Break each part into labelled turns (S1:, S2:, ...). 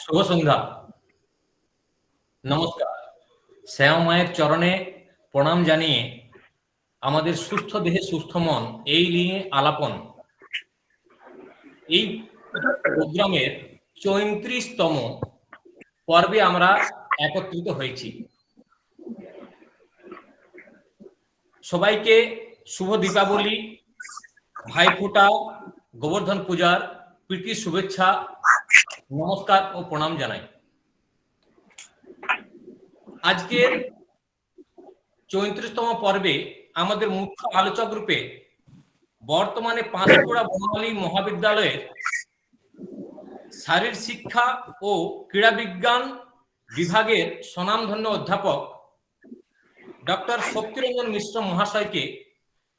S1: শুভ সন্ধ্যা। নমস্কার। শ্যাম মায়ের চরণে প্রণাম জানিয়ে আমাদের সুস্থ দেহে সুস্থ মন এই নিয়ে আলাপন এই প্রোগ্রামের ৩৪তম পর্বে আমরা একত্রিত হয়েছি। সবাইকে শুভ দীপাবলি, ভাইফোঁটা, গোবর্ধন পূজার প্রীতির শুভেচ্ছা, নমস্কার ও প্রণাম জানাই। আজকের ৩৪তম পর্বে আমাদের মুখ্য আলোচক রূপে বর্তমানে পাঁশকুড়া বনমালী মহাবিদ্যালয়ের শারীর শিক্ষা ও ক্রীড়া বিজ্ঞান বিভাগের স্বনামধন্য অধ্যাপক ডক্টর শক্তিরঞ্জন মিশ্র মহাশয়কে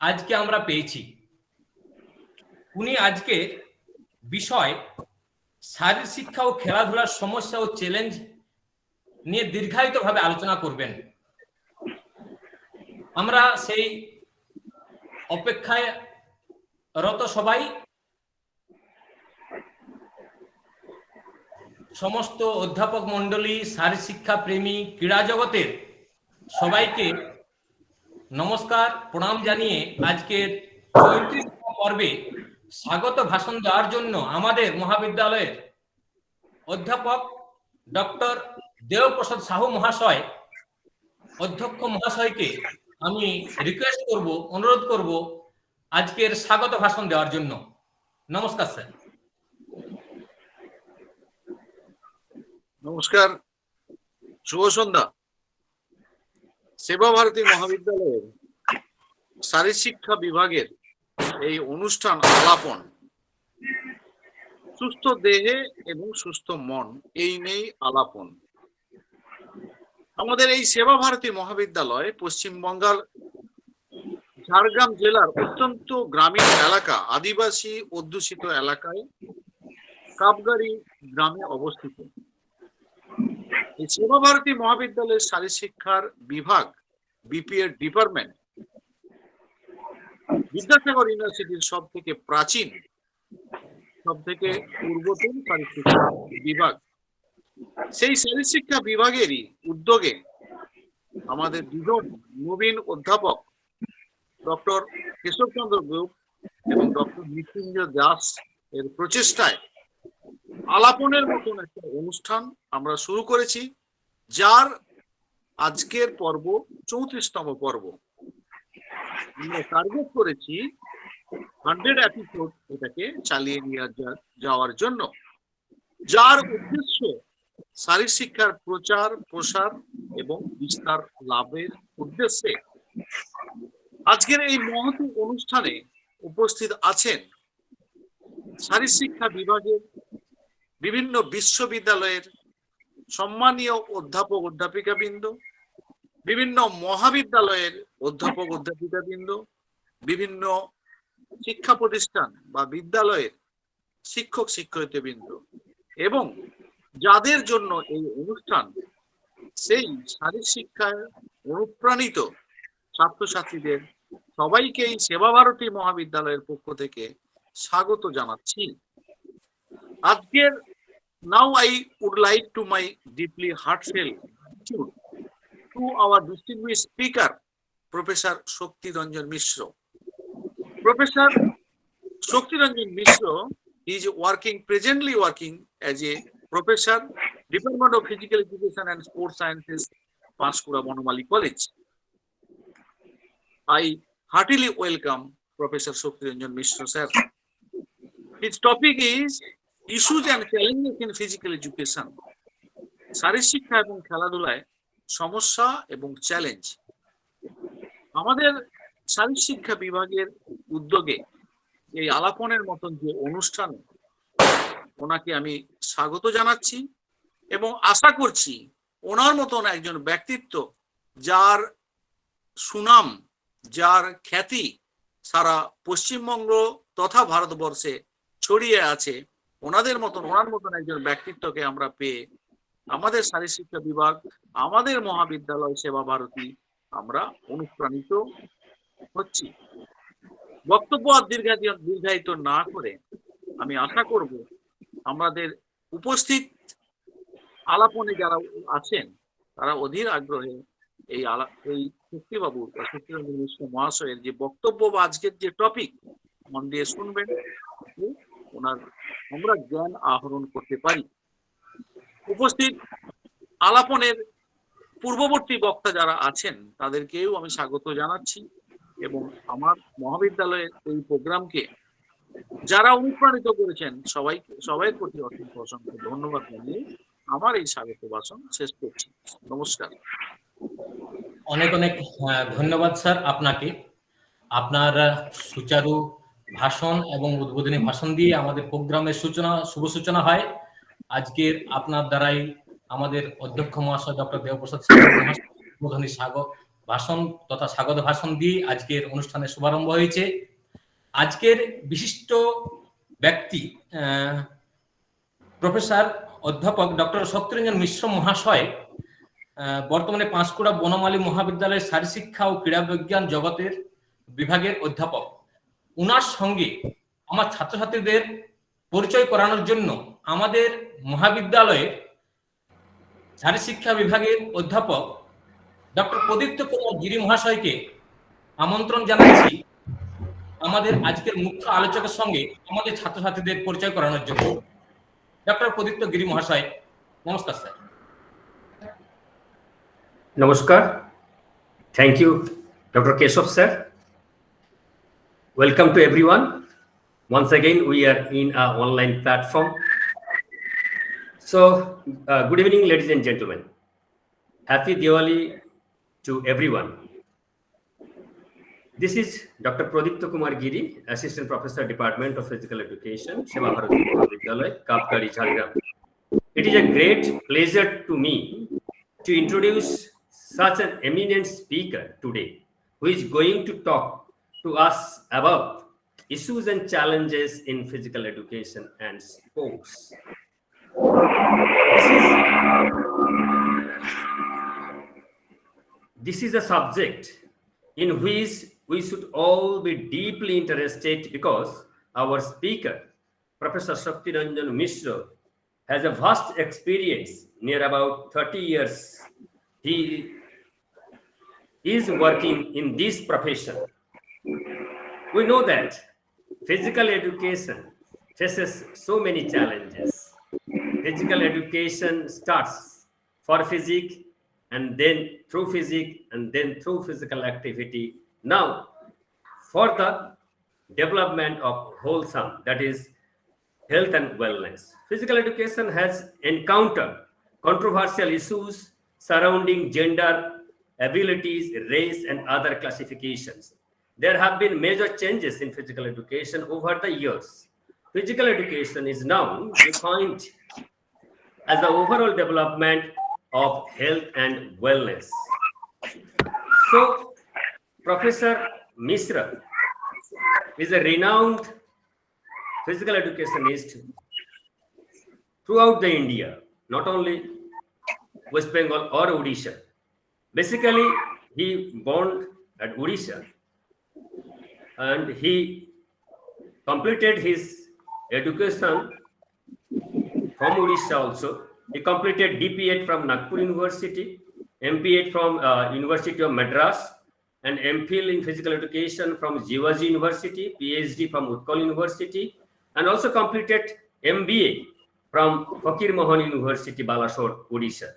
S1: আজকে আমরা পেয়েছি। উনি আজকে বিষয় শারীর শিক্ষা ও খেলাধুলার সমস্যা ও চ্যালেঞ্জ নিয়ে দীর্ঘায়িতভাবে আলোচনা করবেন। আমরা সেই অপেক্ষায় রত সবাই। সমস্ত অধ্যাপক মণ্ডলী, শারীর শিক্ষা প্রেমী, ক্রীড়া জগতের সবাইকে নমস্কার প্রণাম জানিয়ে আজকের ৩৪তম পর্বে স্বাগত ভাষণ দেওয়ার জন্য আমাদের মহাবিদ্যালয়ের অধ্যাপক ডক্টর দেবপ্রসাদ সাহু মহাশয়, অধ্যক্ষ মহাশয়কে আমি রিকোয়েস্ট করব, অনুরোধ করব আজকের স্বাগত ভাষণ দেওয়ার জন্য। নমস্কার স্যার।
S2: নমস্কার, শুভ সন্ধ্যা। সেবা ভারতী মহাবিদ্যালয়ের শারীর শিক্ষা বিভাগের এই অনুষ্ঠান আলাপন সুস্থ দেহে এবং সুস্থ মন এই নিয়েই আলাপন। আমাদের এই সেবা ভারতী মহাবিদ্যালয় পশ্চিমবঙ্গের ঝাড়গ্রাম জেলার অত্যন্ত গ্রামীণ এলাকা, আদিবাসী অধ্যুষিত এলাকায় কাপগাড়ি গ্রামে অবস্থিত। এই সেবা ভারতী মহাবিদ্যালয়ের শারীর শিক্ষার বিভাগ বিপিএর ডিপার্টমেন্ট বিদ্যাসাগর ইউনিভার্সিটির সব থেকে প্রাচীন, সব থেকে পূর্বতন শারীর শিক্ষা বিভাগ। সেই শারীর শিক্ষা বিভাগেরই উদ্যোগে আমাদের দুজন নবীন অধ্যাপক ডক্টর কেশবচন্দ্র গুপ এবং ডক্টর মৃত্যুঞ্জয় দাস এর প্রচেষ্টায় আলাপনের মতন একটা অনুষ্ঠান আমরা শুরু করেছি, যার আজকের পর্ব ৩৪তম পর্ব। আমরা টার্গেট করেছি 100 এপিসোড এটাকে চালিয়ে নিয়ে যাওয়ার জন্য, যার উদ্দেশ্য শারীর শিক্ষার প্রচার প্রসার এবং বিস্তার লাভের উদ্দেশ্যে আজকের এই মহৎ অনুষ্ঠানে উপস্থিত আছেন শারীর শিক্ষা বিভাগের বিভিন্ন বিশ্ববিদ্যালয়ের সম্মানীয় অধ্যাপক অধ্যাপিকাবৃন্দ, বিভিন্ন মহাবিদ্যালয়ের অধ্যাপক অধ্যাপিকাবৃন্দ, বিভিন্ন শিক্ষা প্রতিষ্ঠান বা বিদ্যালয়ের শিক্ষক শিক্ষয়িত্রীবৃন্দ, এবং যাদের জন্য এই অনুষ্ঠান সেই শারীর শিক্ষায় অনুপ্রাণিত ছাত্রছাত্রীদের সবাইকে এই সেবা ভারতী মহাবিদ্যালয়ের পক্ষ থেকে স্বাগত জানাচ্ছি। আজকের now I would like to my deeply heartfelt gratitude to our distinguished speaker, Professor Shakti Ranjan Mishra. Professor Shakti Ranjan Mishra is presently working as a professor, Department of Physical Education and Sports Sciences, Panskuda Bonomali College. I heartily welcome Professor Shakti Ranjan Mishra, sir. His topic is issues and challenges in physical education. শারীর শিক্ষা এবং খেলাধুলায় সমস্যা এবং challenge. আমাদের শারীর শিক্ষা বিভাগের উদ্যোগে এই আলাপনের মতন যে অনুষ্ঠান, ওনাকে আমি স্বাগত জানাচ্ছি এবং আশা করছি ওনার মতন একজন ব্যক্তিত্ব, যার সুনাম, যার খ্যাতি সারা পশ্চিমবঙ্গ তথা ভারতবর্ষে ছড়িয়ে আছে, ওনার মতন একজন ব্যক্তিত্বকে আমরা পেয়ে আমাদের শারীর শিক্ষা বিভাগ, আমাদের মহাবিদ্যালয় সেবা ভারতী আমরা অনুপ্রাণিত হচ্ছি। বক্তব্য আর দীর্ঘায়িত না করে আমি আশা করব আমাদের উপস্থিত আলাপনে যারা আছেন তারা অধীর আগ্রহে এই শক্তিবাবু বা শক্তিরঞ্জন মিশ্র মহাশয়ের যে বক্তব্য বা আজকের যে টপিক মন দিয়ে শুনবেন, ওনার আমরা জ্ঞান আহরণ করতে পারি। উপস্থিত আলাপনের পূর্ববর্তী বক্তা যারা আছেন তাদেরকেও আমি স্বাগত জানাচ্ছি এবং আমার মহাবিদ্যালয়ের এই প্রোগ্রামকে যারা অনুপ্রাণিত করেছেন সবাইয়ের প্রতি অসংখ্য ধন্যবাদ জানিয়ে আমার এই স্বাগত ভাষণ শেষ করছি। নমস্কার।
S1: অনেক অনেক ধন্যবাদ স্যার আপনাকে। আপনার সুচারু ভাষণ এবং উদ্বোধনী ভাষণ দিয়ে আমাদের প্রোগ্রামের শুভ সূচনা হয়। আজকের আপনার দ্বারাই আমাদের অধ্যক্ষ মহাশয় ডক্টর দেবপ্রসাদ মহাশয় উদ্বোধনী ভাষণ তথা স্বাগত ভাষণ দিয়ে আজকের অনুষ্ঠানের শুভারম্ভ হয়েছে। আজকের বিশিষ্ট ব্যক্তি প্রফেসর অধ্যাপক ডক্টর শক্তিরঞ্জন মিশ্র মহাশয় বর্তমানে পাঁশকুড়া বনমালী মহাবিদ্যালয়ের শারীরশিক্ষা ও ক্রীড়া বিজ্ঞান জগতের বিভাগের অধ্যাপক। উনার সঙ্গে আমার ছাত্রছাত্রীদের পরিচয় করানোর জন্য আমাদের মহাবিদ্যালয়ের শারীরশিক্ষা বিভাগের অধ্যাপক ডক্টর প্রদীপ্ত কুমার গিরি মহাশয়কে আমন্ত্রণ জানাচ্ছি আমাদের আজকের মুখ্য আলোচকের সঙ্গে আমাদের ছাত্রছাত্রীদের পরিচয় করানোর জন্য। ডক্টর প্রদীপ্ত গিরি মহাশয়, নমস্কার sir.
S3: Namaskar. Thank you, Dr. Keshav sir. Welcome to everyone. Once again, we are in our online platform. So, good evening, ladies and gentlemen. Happy Diwali to everyone. This is Dr. Pradipta Kumar Giri, Assistant Professor, Department of Physical Education, Seva Bharati Mahavidyalaya, Kapkari, Jharkhand. It is a great pleasure to me to introduce such an eminent speaker today, who is going to talk to us about issues and challenges in physical education and sports. This is a subject in which we should all be deeply interested because our speaker, Professor Shakti Mishra, has a vast experience, near about 30 years. He is working in this profession. We know that physical education faces so many challenges. Physical education starts for physics, and then through physics, and then through physical activity. Now, for the development of wholesome, that is health and wellness. Physical education has encountered controversial issues surrounding gender, abilities, race, and other classifications. There have been major changes in physical education over the years. Physical education is now defined as the overall development of health and wellness. So, Professor Mishra is a renowned physical educationist throughout the India, not only West Bengal or Odisha. Basically, he born at Odisha and he completed his education from Odisha also. He completed DP8 from Nagpur University, MP8 from University of Madras, and MPhil in physical education from Jivaji University, PhD from Utkal University, and also completed MBA from Fakir Mohan University, Balasore, Odisha.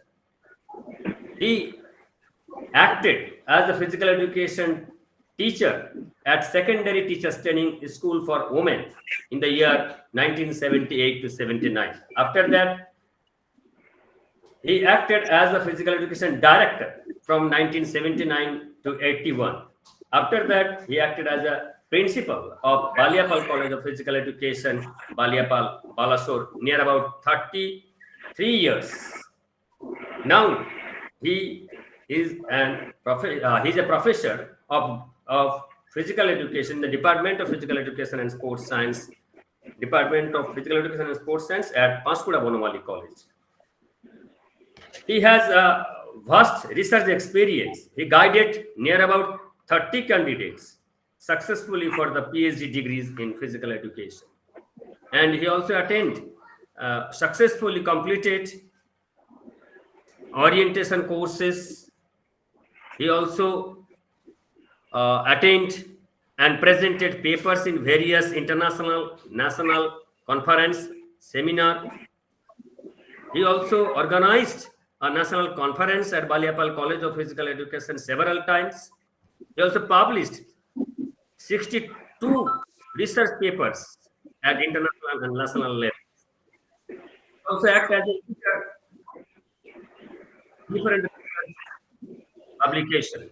S3: He acted as a physical education teacher at Secondary Teachers Training School for Women in the year 1978 to 79. After that, he acted as a physical education director from 1979 to 81. After that, he acted as a principal of Baliapal College of Physical Education, Baliapal, Balasore, near about 33 years. Now, he is he's a professor of physical education in the Department of Physical Education and Sports Science, Department of Physical Education and Sports Science at Panskuda Bonamali College. He has a vast research experience. He guided near about 30 candidates successfully for the PhD degrees in physical education. And he also successfully completed orientation courses. He also attained and presented papers in various international, national conference, seminar. He also organized a national conference at Baliapal College of Physical Education several times. He also published 62 research papers at international and national level. He also acted as a teacher different publication.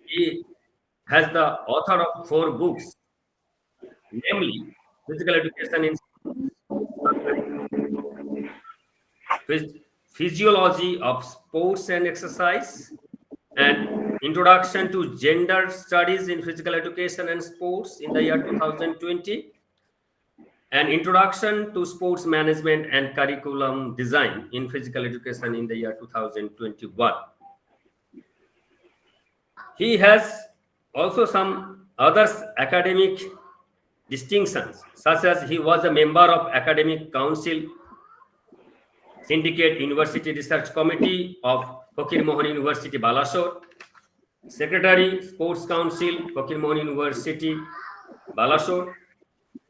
S3: He has the author of 4 books, namely Physical Education in Physiology of Sports and Exercise, and Introduction to Gender Studies in Physical Education and Sports in the year 2020, and Introduction to Sports Management and Curriculum Design in Physical Education in the year 2021. He has also some other academic distinctions, such as he was a member of Academic Council Syndicate University Research Committee of Fakir Mohan University, Balasore, Secretary, Sports Council, Fakir Mohan University, Balasore.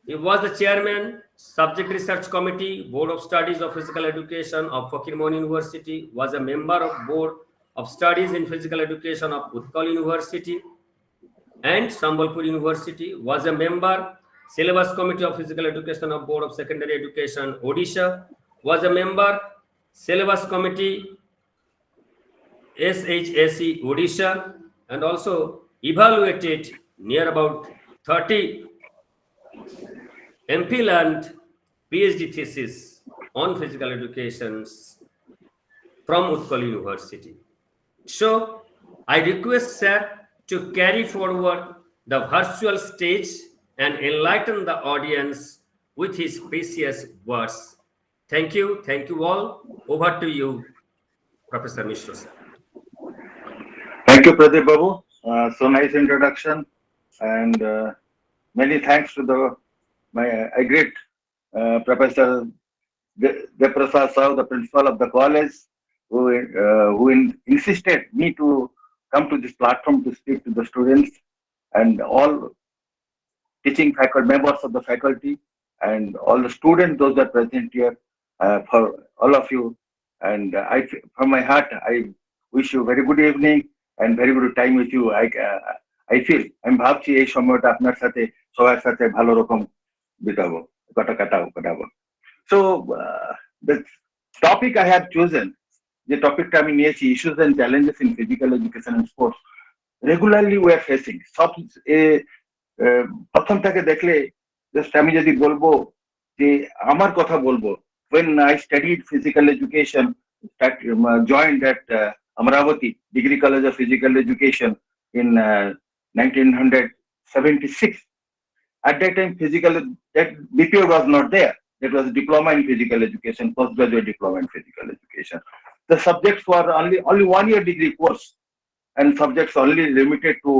S3: He was the chairman, Subject Research Committee, Board of Studies of Physical Education of Fakir Mohan University, was a member of Board of Studies in Physical Education of Utkal University and Sambalpur University, was a member, Syllabus Committee of Physical Education of Board of Secondary Education, Odisha, was a member, Syllabus Committee, SHSE, Odisha, and also evaluated near about 30 MPhil and PhD thesis on physical educations from Utkal University. So, I request sir to carry forward the virtual stage and enlighten the audience with his precious words. Thank you all. Over to you, Professor Mishra, sir.
S4: Thank you, Pradeep Babu. So nice introduction, and many thanks to my great Professor Deprasad Sahu, the principal of the college, who insisted me to come to this platform to speak to the students and all teaching faculty, members of the faculty, and all the students, those that are present here, for all of you. And from my heart, I wish you very good evening and very good time with you. I feel আমি ভাবছি এই সময়টা আপনার সাথে সবার সাথে ভালো রকম বিতাবো কাটাবো so the topic I have chosen, the topic আমি নিয়েছি, issues and challenges in physical education and sports regularly we are facing. সব প্রথম থেকে দেখলে জাস্ট আমি যদি বলবো যে আমার কথা বলবো, when I studied physical education, joined at Amravati Degree College of Physical Education in 1976. At that time, that BPO was not there. That was Diploma in Physical Education, postgraduate diploma in Physical Education. The subjects were only 1 year degree course, and subjects only limited to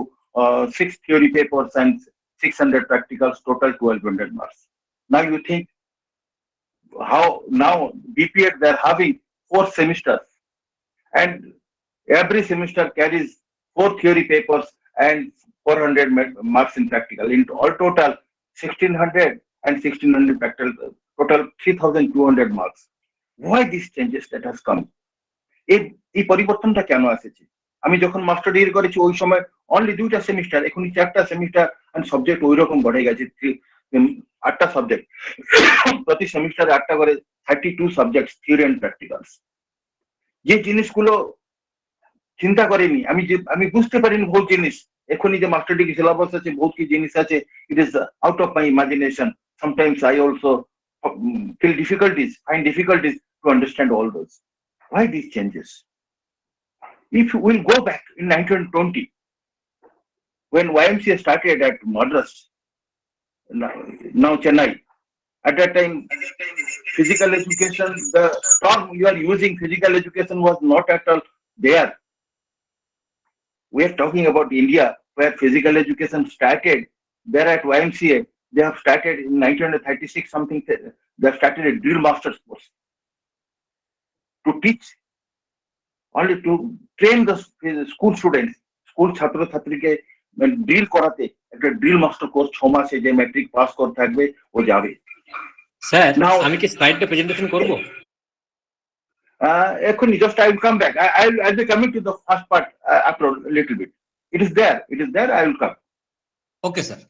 S4: 6 theory papers and 600 practicals, total 1200 marks. Now you think how now BPA they're having 4 semesters, and every semester carries 4 theory papers and 400 marks in practical. In all total 1600 and 1600 practical, total 3200 marks. Why these changes that has come? এই পরিবর্তনটা কেন আসছে? আমি যখন master degree করেছি ওই সময় only 2টা সেমিস্টার, এখন 4টা সেমিস্টার, এন্ড সাবজেক্ট ওই রকম বড় গেছে, 8টা সাবজেক্ট, প্রতি সেমিস্টারে 8টা করে 32 সাবজেক্টস, থিওরি এন্ড প্র্যাকটিক্যালস। যে জিনিসগুলো চিন্তা করিনি, আমি বুঝতে পারিনি বহুত জিনিস, এখনই যে মাস্টার ডিগ্রি সিলেবাস আছে বহুত কি জিনিস আছে, it is out of my imagination. Sometimes I also find difficulties to understand all those. Why these changes? If we'll go back in 1920, when YMCA started at Madras, now Chennai, at that time, physical education, the term you are using, physical education, was not at all there. We are talking about India, where physical education started. There at YMCA, they have started in 1936 something. They have started a drill master's course to teach only to train the school students, school ছাত্র ছাত্রীকে drill করাতে, একটা drill master course 6 মাসে যে matric pass করে থাকবে ও যাবে।
S1: Sir
S4: Now,
S1: আমি কি স্লাইডটা প্রেজেন্টেশন করব?
S4: এখনই just I will come back. I'll be coming to the first part after a little bit. It is there, I will come.
S1: Okay sir.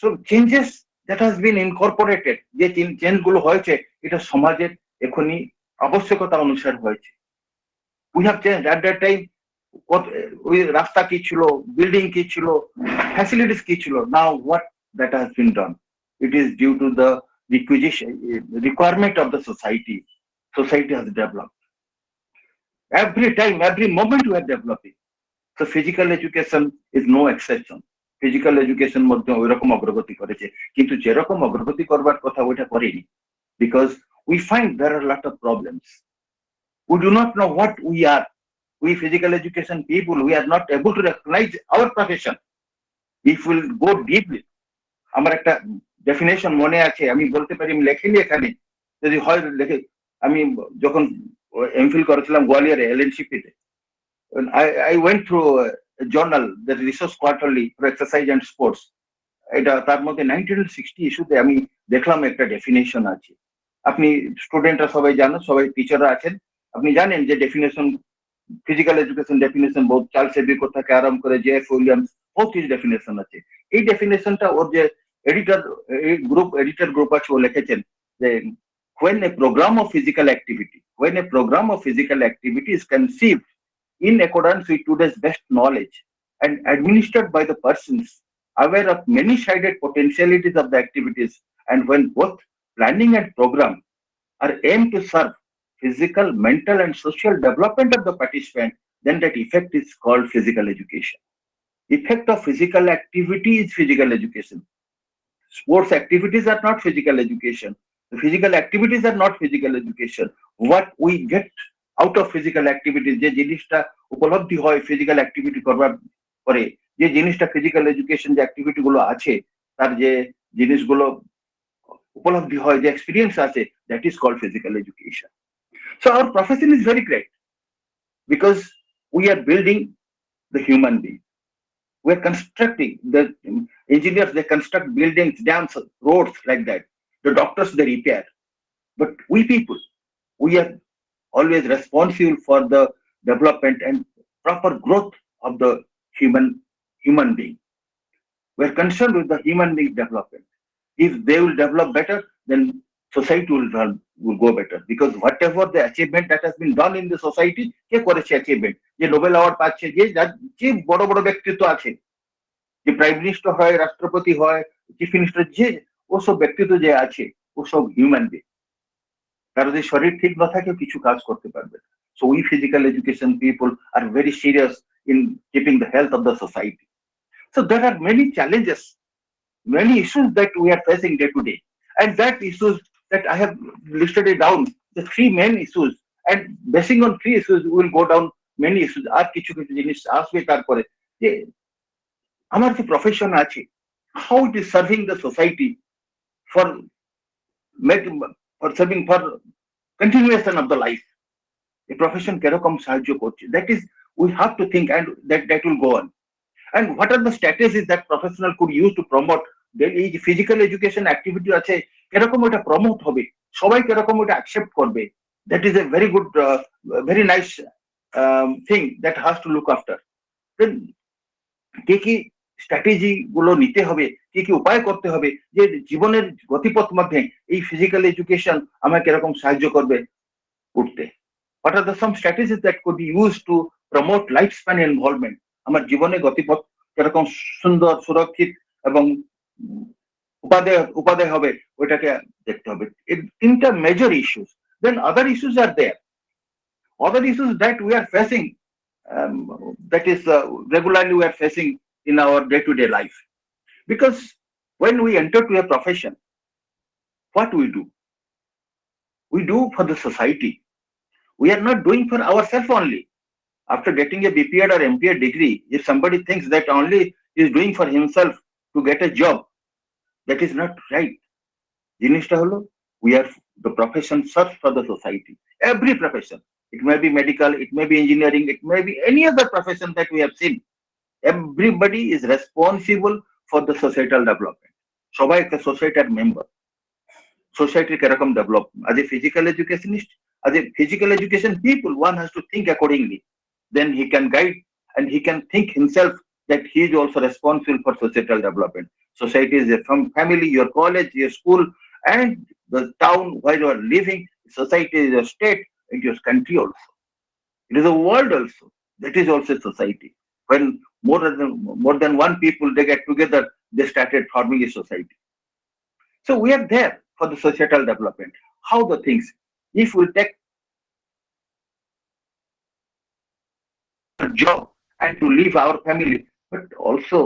S4: So changes that has been incorporated, যে change গুলো হয়েছে এটা সমাজের এখনই আবশ্যকতা অনুসারে হয়েছে। We have changed at that time. ওই রাস্তা কি ছিল, বিল্ডিং কি ছিল, ফ্যাসিলিটিস কি ছিল, now what that has been done, it is due to the requirement of the society has developed. Every time, every moment we are developing. So physical education is no exception. Physical education মধ্যে ওইরকম অগ্রগতি করেছে, কিন্তু যেরকম অগ্রগতি করবার কথা ওইটা করেনি, because we find there are a lot of problems. We do not know what we are. We physical education people, we are not able to recognize our profession. If we'll go deeply, আমার একটা definition মনে আছে, আমি বলতে পারি, আমি লেখিনি এখানে, যদি হয় লেখে। আমি যখন এমফিল করেছিলাম গোয়ালিয়রে এলএনসিপিতে, I went through a journal, the Resource Quarterly for Exercise and Sports. এটা তার মধ্যে 1960 ইস্যুতে আমি দেখলাম একটা ডেফিনেশন আছে। আপনি স্টুডেন্টরা সবাই জানো, সবাই টিচাররা আছেন, আপনি জানেন যে ডেফিনেশন, ফিজিক্যাল এডুকেশন ডেফিনেশন বহুত চার্লস এবিকো থেকে আরম্ভ করে জেএফ উইলিয়ামস, বহুত কিছু ডেফিনেশন আছে। এই ডেফিনেশনটা ওর যে এডিটর গ্রুপ আছে ও লিখেছেন যে when a program of physical activity is conceived in accordance with today's best knowledge and administered by the persons aware of many-sided potentialities of the activities, and when both planning and program are aimed to serve physical, mental, and social development of the participant, then that effect is called physical education. Effect of physical activity is physical education. Sports activities are not physical education. The physical activities are not physical education. What we get out of physical activities, যে জিনিসটা উপলব্ধি হয় physical activity করবার পরে, যে জিনিসটা physical education যে activity গুলো আছে তার যে জিনিসগুলো উপলব্ধি হয়, যে এক্সপিরিয়েন্স আছে, that is called physical education. So our profession is very great because we are building the human being. We are constructing, the engineers, they construct buildings, dams, roads, like that. The doctors, they repair. But we people, we are always responsible for the development and proper growth of the human being. We are concerned with the human being development. If they will develop better, then society will go better, because whatever the achievement that has been done in the society, কে করেছে achievement, যে Nobel award পাচ্ছে, যে বড় বড় ব্যক্তিত্ব আছে, যে prime minister হয়, রাষ্ট্রপতি হয়, চিফ মিনিস্টার, যে ওসব ব্যক্তিত্ব যে আছে ওসব হিউম্যান বিং। তার যদি শরীর ঠিক না থাকে কিছু কাজ করতে পারবে। So we physical education people are very serious in keeping the health of the society. So there are many challenges, many issues that we are facing day to day, and that issues that I have listed it down, the 3 main issues, and basing on 3 issues we will go down many issues. আর কিছু কিছু জিনিস আসবে তারপরে, যে আমার যে profession আছে, how it is serving the society for serving for continuation of the life. A profession কিরকম সাহায্য করছে, that is we have to think, and that will go on. And what are the strategies that professional could use to promote এই যে physical education activity আছে, কিরকম এটা promote হবে, সবাই কিরকম এটা অ্যাকসেপ্ট করবে, that is a very good very nice thing that has to look after. Then কি কি স্ট্র্যাটেজি গুলো নিতে হবে, কি কি উপায় করতে হবে, যে জীবনের গতিপথ মধ্যে এই ফিজিক্যাল এডুকেশন আমাকে কিরকম সাহায্য করবে উঠতে। What are the some strategies that could be used to promote lifespan involvement? আমার জীবনে গতিপথ কিরকম সুন্দর, সুরক্ষিত এবং উপাদেয় হবে, ওইটাকে দেখতে হবে। এই 3টা major issues. Then other issues are there. Other issues that we are facing, that is regularly we are facing in our day-to-day life. Because when we enter to a profession, what we do? We do for the society. We are not doing for ourselves only. After getting a BPEd or MPEd degree, if somebody thinks that only he is doing for himself to get a job, that is not right. জিনিসটা হলো, we are, the profession serves for the society. Every profession, it may be medical, it may be engineering, it may be any other profession that we have seen. Everybody is responsible for the societal development. সবাই একটা সোসাইটির member. Society কিরকম develop, as a physical educationist, as a physical education people, one has to think accordingly. Then he can guide and he can think himself that he is also responsible for societal development. Society is from family, your college, your school, and the town where you are living. Society is your state and your country also. It is a world also. That is also society. When more than one people they get together, they started forming a society. So we are there for the societal development. How the things, if we take a job and to leave our family, but also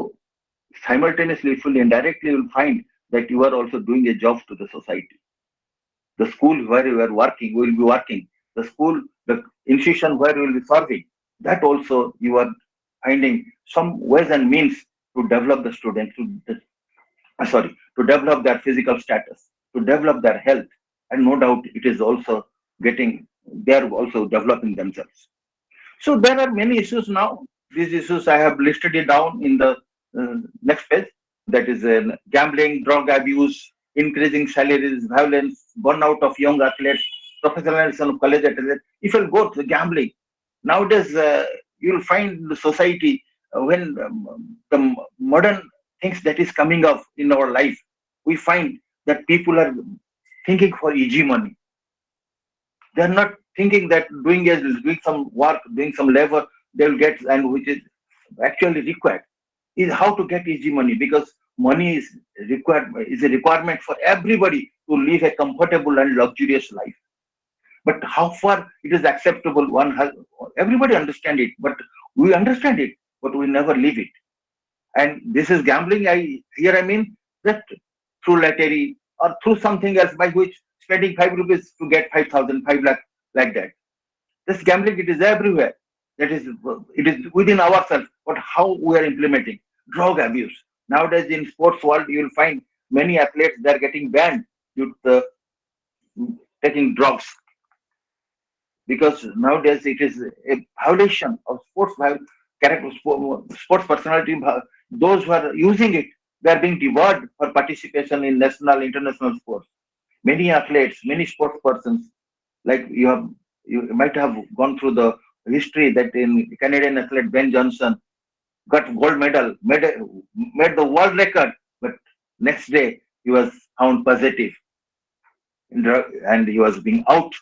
S4: simultaneously, if you indirectly, you will find that you are also doing a job to the society. The school where you are working, will be working. The school, the institution where you will be serving, that also you are finding some ways and means to develop the students, to develop their physical status, to develop their health, and no doubt it is also getting, they are also developing themselves. So there are many issues now. These issues I have listed it down in the next page. That is gambling, drug abuse, increasing salaries, violence, burnout of young athletes, professionalization of college athletes. If you go to gambling, nowadays you will find the society, when the modern things that is coming up in our life, we find that people are thinking for easy money. They are not thinking that doing some work, doing some labor, they will get, and which is actually required, is how to get easy money, because money is a requirement for everybody to live a comfortable and luxurious life. But how far it is acceptable, one has, everybody understand it, but we understand it, but we never live it. And this is gambling. I mean that through lottery or through something else, by which spending 5 rupees to get 5,000, 5 lakh, like that. This gambling, it is everywhere. That is, it is within ourselves. But how we are implementing drug abuse nowadays in sports world, you will find many athletes, they are getting banned due to taking drugs, because nowadays it is a violation of character, sports personality. Those who are using it, they are being debarred for participation in national, international sports. Many athletes, many sports persons, like you might have gone through the history that in Canadian athlete Ben Johnson got gold medal, made the world record, but next day he was found positive and he was being out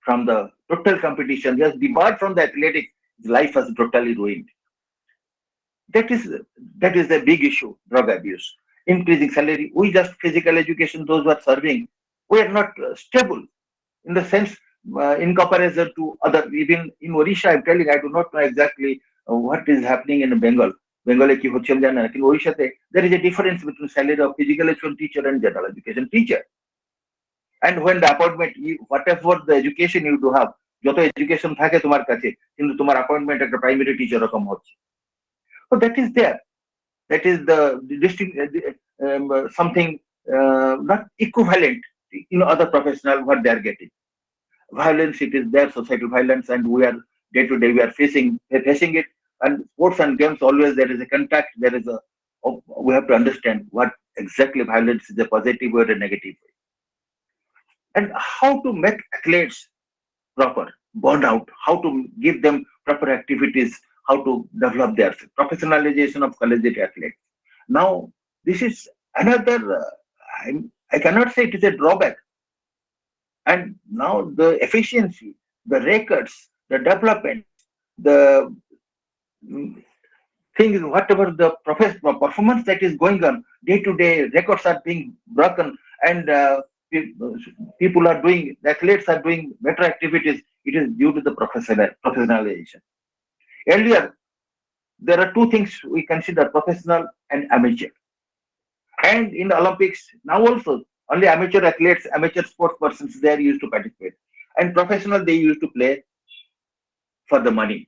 S4: from the total competition. He was debarred from the athletics. His life was totally ruined. That is a big issue, drug abuse. Increasing salary. We just physical education, those who are serving, we are not stable in the sense, in comparison to other, even in Odisha, I'm telling, I do not know exactly what is happening in Bengal. Bengal ki hocche jane na, in Odisha there is a difference between salary of physical education teacher and general education teacher. And when the appointment, whatever the education you do have, যত education থাকে তোমার কাছে, কিন্তু তোমার appointment একটা primary teacher রকম হচ্ছে. So that is there. That is the distinct, something not equivalent in other professional what they are getting. Violence, it is there, societal violence, and we are day to day we are facing it. And sports and games, always there is a contact. There is we have to understand what exactly violence is, a positive or a negative way, and how to make athletes proper burnout, how to give them proper activities, how to develop their professionalization of collegiate athletes. Now, this is another, I cannot say it is a drawback. And now the efficiency, the records, the development, the things, whatever the performance that is going on, day to day records are being broken, and people are doing, the athletes are doing better activities. It is due to the professionalization. Earlier, there are two things we consider: professional and amateur. And in the Olympics, now also, only amateur athletes, amateur sports persons, they are used to participate. And professional, they used to play for the money,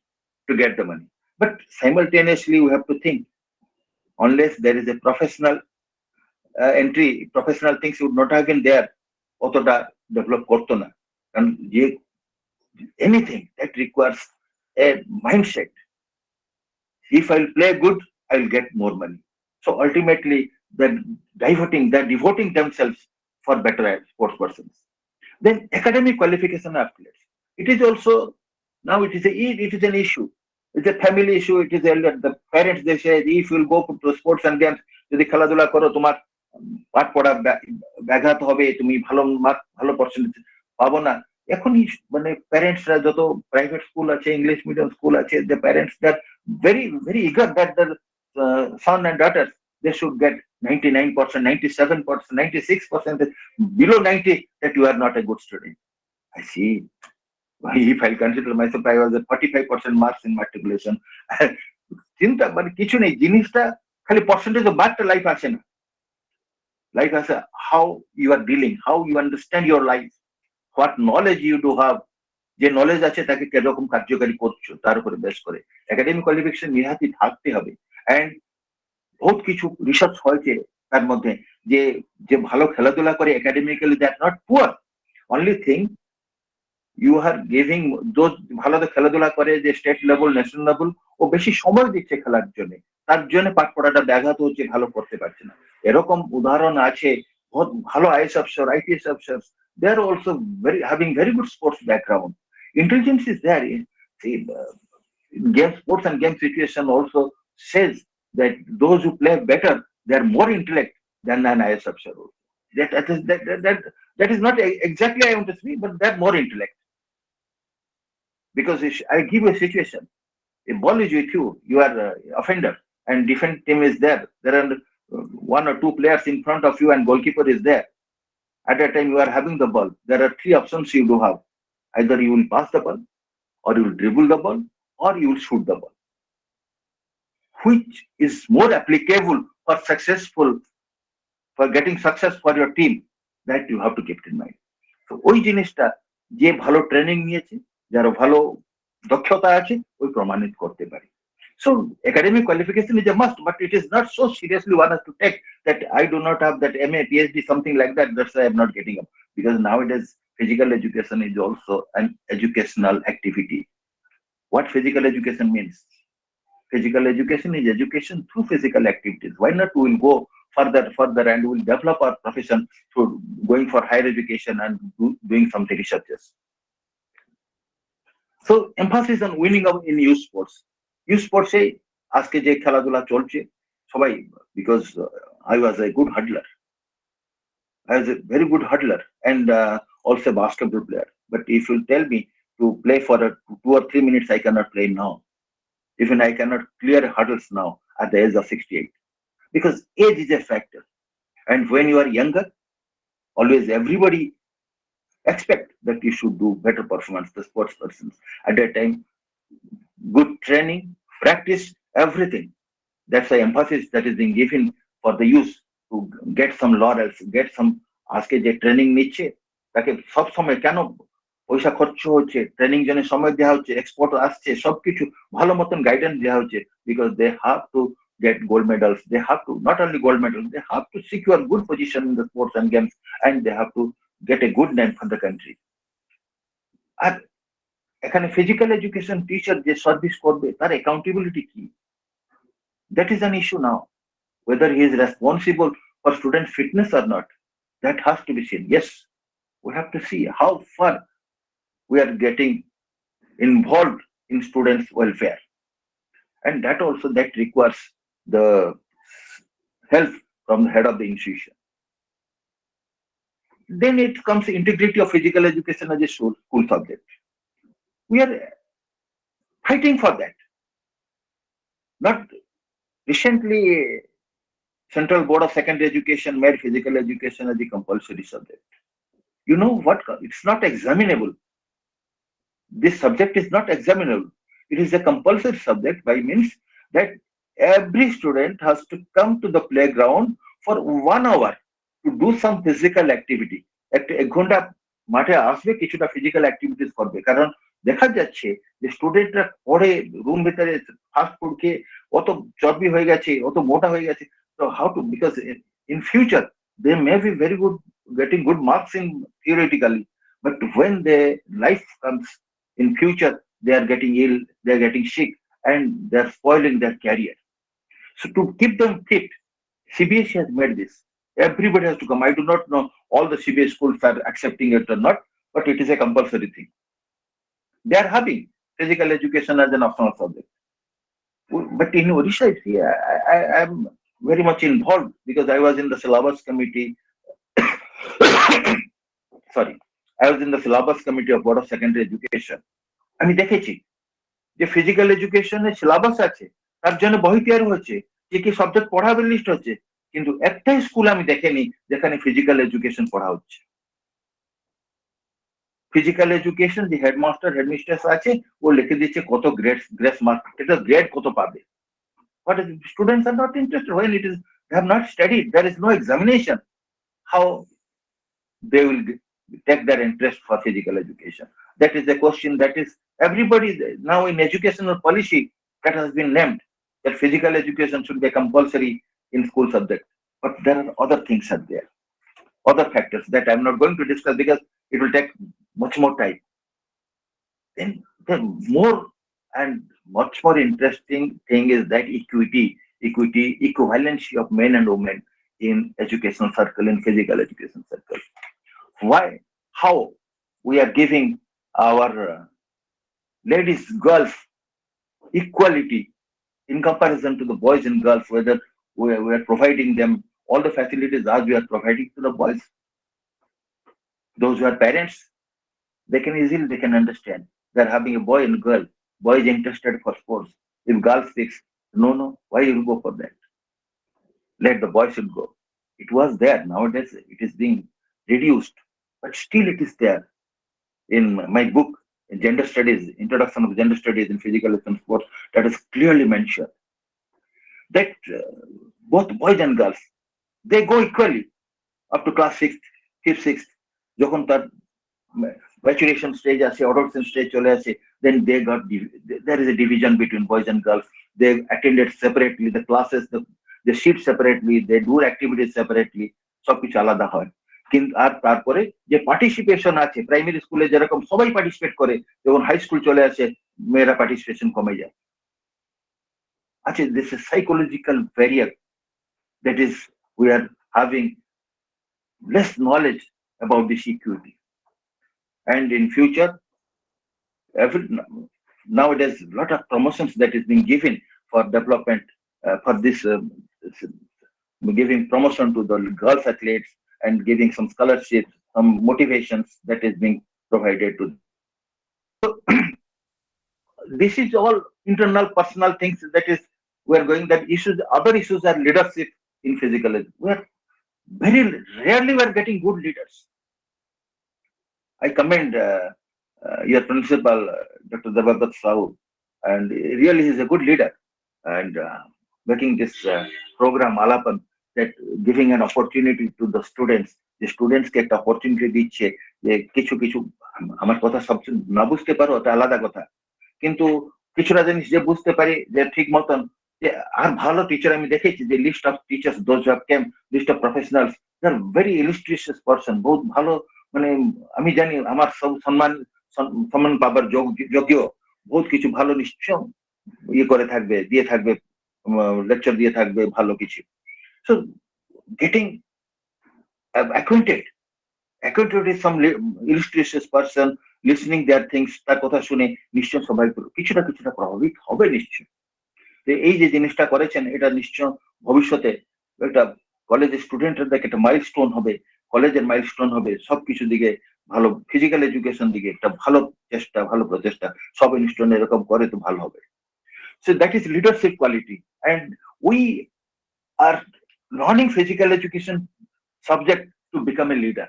S4: to get the money. But simultaneously, we have to think, unless there is a professional entry, professional things would not have been there, অতটা develop করতো না. কারণ যে anything that requires a mindset. If I'll play good, I'll get more money. So ultimately, they're devoting themselves for better sports persons. Then academic qualification of athletes. It is also now it is an issue. It's a family issue. It is the parents they say if you'll go to sports and games, যদি খেলাধুলা করো তোমার পাঠ পড়া ব্যাঘাত হবে, তুমি ভালো মার্ক ভালো পার্সেন্টেজ পাবো না। এখনই মানে প্যারেন্টসরা যত প্রাইভেট স্কুল আছে, ইংলিশ মিডিয়াম স্কুল আছে, the parents that very eager that their son and daughters they should get 99%, 97%, 96%. Below 90, that you are not a good student. I see. If I consider myself, I was at 45% marks in matriculation. চিন্তা মানে কিছু নেই, জিনিসটা খালি percentage বাদটা life আসে না। Life আসে how you are dealing, how you understand your life, what knowledge you do have, যে নলেজ আছে তাকে কিরকম কার্যকারী করছো তার উপরে বেস করে একাডেমিক কোয়ালিফিকেশন নিহাতি থাকতে হবে। এন্ড বহুত কিছু রিসার্চ হয়েছে তার মধ্যে যে যে ভালো খেলাধুলা করে academically that not poor, only thing you are giving those ভালো খেলাধুলা করে যে স্টেট লেভেল ন্যাশনাল লেভেল ও বেশি সময় দিচ্ছে খেলার জন্য, তার জন্য পাঠ পড়াটা ব্যাঘাত হচ্ছে, ভালো করতে পারছে না। এরকম উদাহরণ আছে, বহুত ভালো IAS officer, IPS officer, they are also having very good sports background. Intelligence is there. See, game sports and game situation also says that those who play better, they are more intellect than an IS officer. That is not exactly I want to speak, but they're more intellect. Because I give you a situation, a ball is with you, you are offender, and different team is there. There are one or two players in front of you, and goalkeeper is there. At that time, you are having the ball. There are three options you do have. Either you will pass the ball, or you will dribble the ball, or you will shoot the ball. Which is more applicable for getting success for your team? That you have to keep in mind. So, ওই জিনিসটা যে ভালো training নিয়েছে, যারা ভালো দক্ষতা আছে, ওই প্রমাণিত করতে পারে। So, academic qualification is a must, but it is not so seriously one has to take that I do not have that MA, PhD, something like that. That's why I'm not getting up. Because nowadays, physical education is also an educational activity. What physical education means? Physical education is education through physical activities. Why not? We will go further, and we will develop our profession through going for higher education and doing some researches. So, emphasis on winning up in youth sports. Youth sports say, আজকে যে খেলাধুলা চলছে সবাই, because I was a good hurdler. I was a very good hurdler and also a basketball player. But if you tell me to play for 2 or 3 minutes, I cannot play now. Even I cannot clear hurdles now at the age of 68. Because age is a factor. And when you are younger, always everybody expect that you should do better performance, the sports persons. At that time, good training, practice, everything. That's the emphasis that is being given for the youth to get some laurels, get some আজকে যে training নিচ্ছে তাকে সব সময় কেন পয়সা খরচ হচ্ছে, ট্রেনিং জন্য সময় দেওয়া হচ্ছে, এক্সপোর্ট আসছে, সবকিছু ভালো মতন গাইডেন্স দেওয়া হচ্ছে, because they have to get gold medals. They have to not only gold medals, they have to secure good position in the sports and games, and they have to get a good name for the country. আর এখানে physical education teacher যে service করবে তার accountability কি? That is an issue now. Whether he is responsible for student fitness or not, that has to be seen. Yes, we have to see how far we are getting involved in students' welfare. And that also that requires the help from the head of the institution. Then it comes integrity of physical education as a school subject. We are fighting for that. Not recently, Central Board of Secondary Education made physical education as a compulsory subject. You know what? It's not examinable. This subject is not examinable. It is a compulsory subject by means that every student has to come to the playground for 1 hour to do some physical activity. এক ঘন্টা মাঠে আসবে, কিছুটা physical activities করবে। কারণ দেখা যাচ্ছে যে স্টুডেন্টরা পড়ে রুম ভিতরে ফাস্ট ফুড খেয়ে অত চর্বি হয়ে গেছে, অত মোটা হয়ে গেছে। So how to, because in future they may be very good, getting good marks in theoretically, but when the life comes, In future, they are getting ill, they are getting sick, and they are spoiling their career. So to keep them fit, CBSE has made this. Everybody has to come. I do not know all the CBSE schools are accepting it or not, but it is a compulsory thing. They are having physical education as an optional subject. But in Odisha, see, I am very much involved because I was in the syllabus committee. Sorry, I was in the syllabus committee of Board of Secondary Education. আমি দেখেছি যে physical এডুকেশনের syllabus আছে, তার জন্য বই তৈরি হচ্ছে, কি কি সাবজেক্ট পড়াবে লিস্ট হচ্ছে, কিন্তু একটাই স্কুল আমি দেখেনি যেখানে ফিজিক্যাল এডুকেশন পড়া হচ্ছে। ফিজিক্যাল এডুকেশন যে হেডমাস্টার হেডমিস্ট্রেস আছে ও লিখে দিচ্ছে কত গ্রেস মার্ক, এটা গ্রেড কত পাবে। But students are not interested when it is they have not studied. There is no examination. How they will take their interest for physical education? That is the question. That is everybody now in educational policy that has been named that physical education should be compulsory in school subject. But there are other things are there, other factors that I'm not going to discuss because it will take much more time. Then the more and much more interesting thing is that equivalency of men and women in educational circle, in physical education circle. Why? How we are giving our ladies, girls equality in comparison to the boys and girls, whether we are providing them all the facilities as we are providing to the boys. Those who are parents, they can understand. They're having a boy and girl. Boy is interested for sports. If girl speaks, no, why you go for that? Let the boy should go. It was there. Nowadays, it is being reduced, but still it is there. In my book, Gender Studies, Introduction of Gender Studies in Physical and Sports, that is clearly mentioned that both boys and girls, they go equally up to class 6th, 5th, 6th. যখন তার maturation stage আসে, adolescent stage চলে আসে, then there is a division between boys and girls. They attended separately the classes, they sit separately, they do activities separately, সবকিছু আলাদা হয়। কিন্তু আর তারপরে যে পার্টিসিপেশন আছে প্রাইমারি স্কুলে যেরকম সবাই পার্টিসিপেট করে, যখন হাই স্কুল চলে আসে মেয়েরা পার্টিসিপেশন কমে যায়। আচ্ছা, this is psychological barrier, that is we are having less knowledge about this equity. And in future, nowadays a lot of promotions that is being given for development, for this giving promotion to the girls athletes and giving some scholarships, some motivations that is being provided to them. So this is all internal personal things that is we are going, that issues, other issues are leadership in physical. We are very rarely we are getting good leaders. I commend your principal, Dr. Dababat Sahu, and really he is a good leader, and making this program Alapan, that giving an opportunity to the students. The students get opportunity দিচ্ছে যে কিছু কিছু আমার কথা সব না বুঝতে পারো ওটা আলাদা কথা, কিন্তু কিছুটা জিনিস যে বুঝতে পারি যে ঠিক মতন যে আর ভালো টিচার আমি দেখেছি যে list of teachers those have came, list of professionals, they are very illustrious person, বহুত ভালো, মানে আমি জানি আমার সব সম্মান পাবার যোগ্য, বহুত কিছু ভালো নিশ্চয় ইয়ে করে থাকবে, দিয়ে থাকবে, লেকচার দিয়ে থাকবে ভালো কিছু। So getting acquainted with some illustrious person, listening their things, তার কথা শুনে নিশ্চয় সবাই কিছুটা প্রভাবিত হবে নিশ্চয়। তো এই যে জিনিসটা করেছেন এটা নিশ্চয় ভবিষ্যতে একটা কলেজের স্টুডেন্টদের একটা মাইলস্টোন হবে, কলেজের মাইলস্টোন হবে, সবকিছু দিকে ভালো, ফিজিক্যাল এডুকেশন দিকে একটা ভালো চেষ্টা, ভালো প্রচেষ্টা, সব ইনস্টিটিউশন এরকম করে তো ভালো হবে। So that is leadership quality, and we are learning physical education subject to become a leader,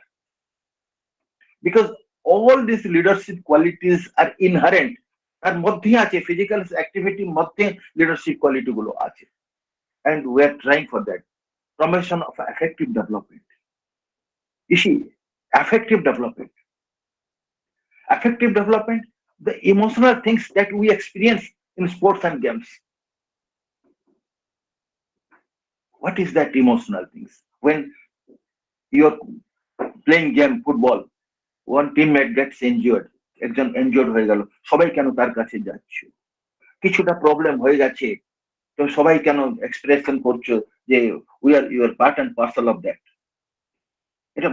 S4: because all these leadership qualities are inherent. তার মধ্যে আছে ফিজিক্যাল অ্যাক্টিভিটির মধ্যে লিডারশিপ কোয়ালিটি গুলো আছে, and we are trying for that. Promotion of affective development. You see, affective development, the emotional things that we experience in sports and games. What is that emotional things? When you're playing game football, one teammate gets injured, একজন এনজিওড হয়ে গেল, সবাই কেন তার কাছে যাচ্ছ? কিছুটা problem হয়ে গেছে, তো সবাই কেন এক্সপ্রেশন করছো যে we are your part and parcel of that? এটা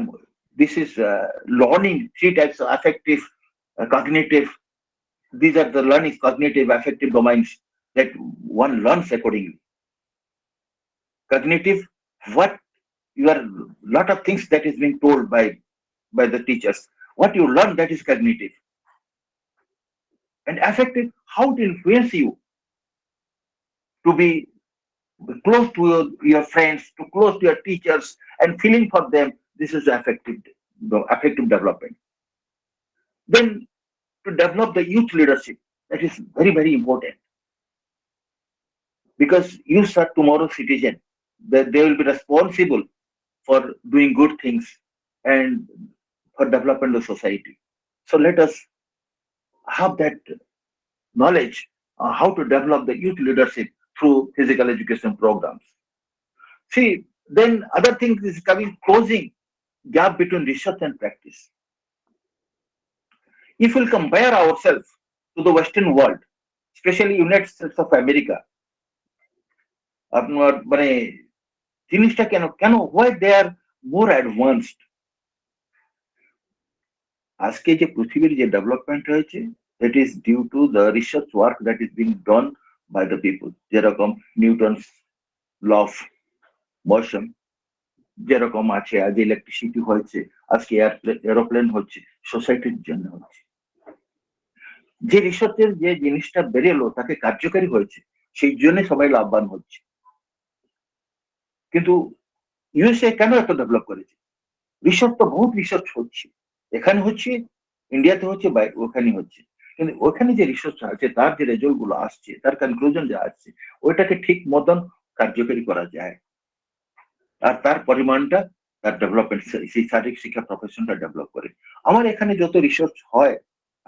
S4: this is learning three types of affective, cognitive. These are the learning cognitive affective domains that one learns accordingly. Cognitive, what you are, lot of things that is being told by the teachers, what you learn, that is cognitive. And affective, how it influence you to be close to your friends, to close to your teachers and feeling for them. This is affective development. Then to develop the youth leadership, that is very, very important, because youth are tomorrow's citizen. They will be responsible for doing good things and for development of society. So let us have that knowledge how to develop the youth leadership through physical education programs. See, then other things is coming, closing gap between research and practice. If we'll compare ourselves to the Western world, especially United States of America, আপনার মানে জিনিসটা কেন কেন why they are more advanced? আজকে যে পৃথিবীর যে development হয়েছে, that is due to the research work that is being done by the people. যেরকম নিউটনস ল অফ মোশন যেরকম আছে, আজ ইলেকট্রিসিটি হয়েছে, আজকে এরোপ্লেন হচ্ছে, সোসাইটির জন্য হচ্ছে। যে রিসার্চের যে জিনিসটা বেরেলো তাকে কার্যকারী হয়েছে, সেই জন্য সবাই লাভবান হচ্ছে। কিন্তু ইউএসএ কেন এত ডেভেলপ করেছে? রিসার্চ তো বহুত রিসার্চ হচ্ছে, এখানে হচ্ছে, ইন্ডিয়াতে হচ্ছে, ওখানে হচ্ছে, কিন্তু ওখানে যে রিসার্চ আছে, তার যে রেজাল্ট গুলো আসছে, তার কনক্লুশন যা আসছে, ওইটাকে ঠিক মতন কার্যকারী করা যায়, আর তার পরিমাণটা, তার ডেভেলপমেন্ট, সেই শারীরিক শিক্ষা প্রফেশনটা ডেভেলপ করে। আমার এখানে যত রিসার্চ হয়,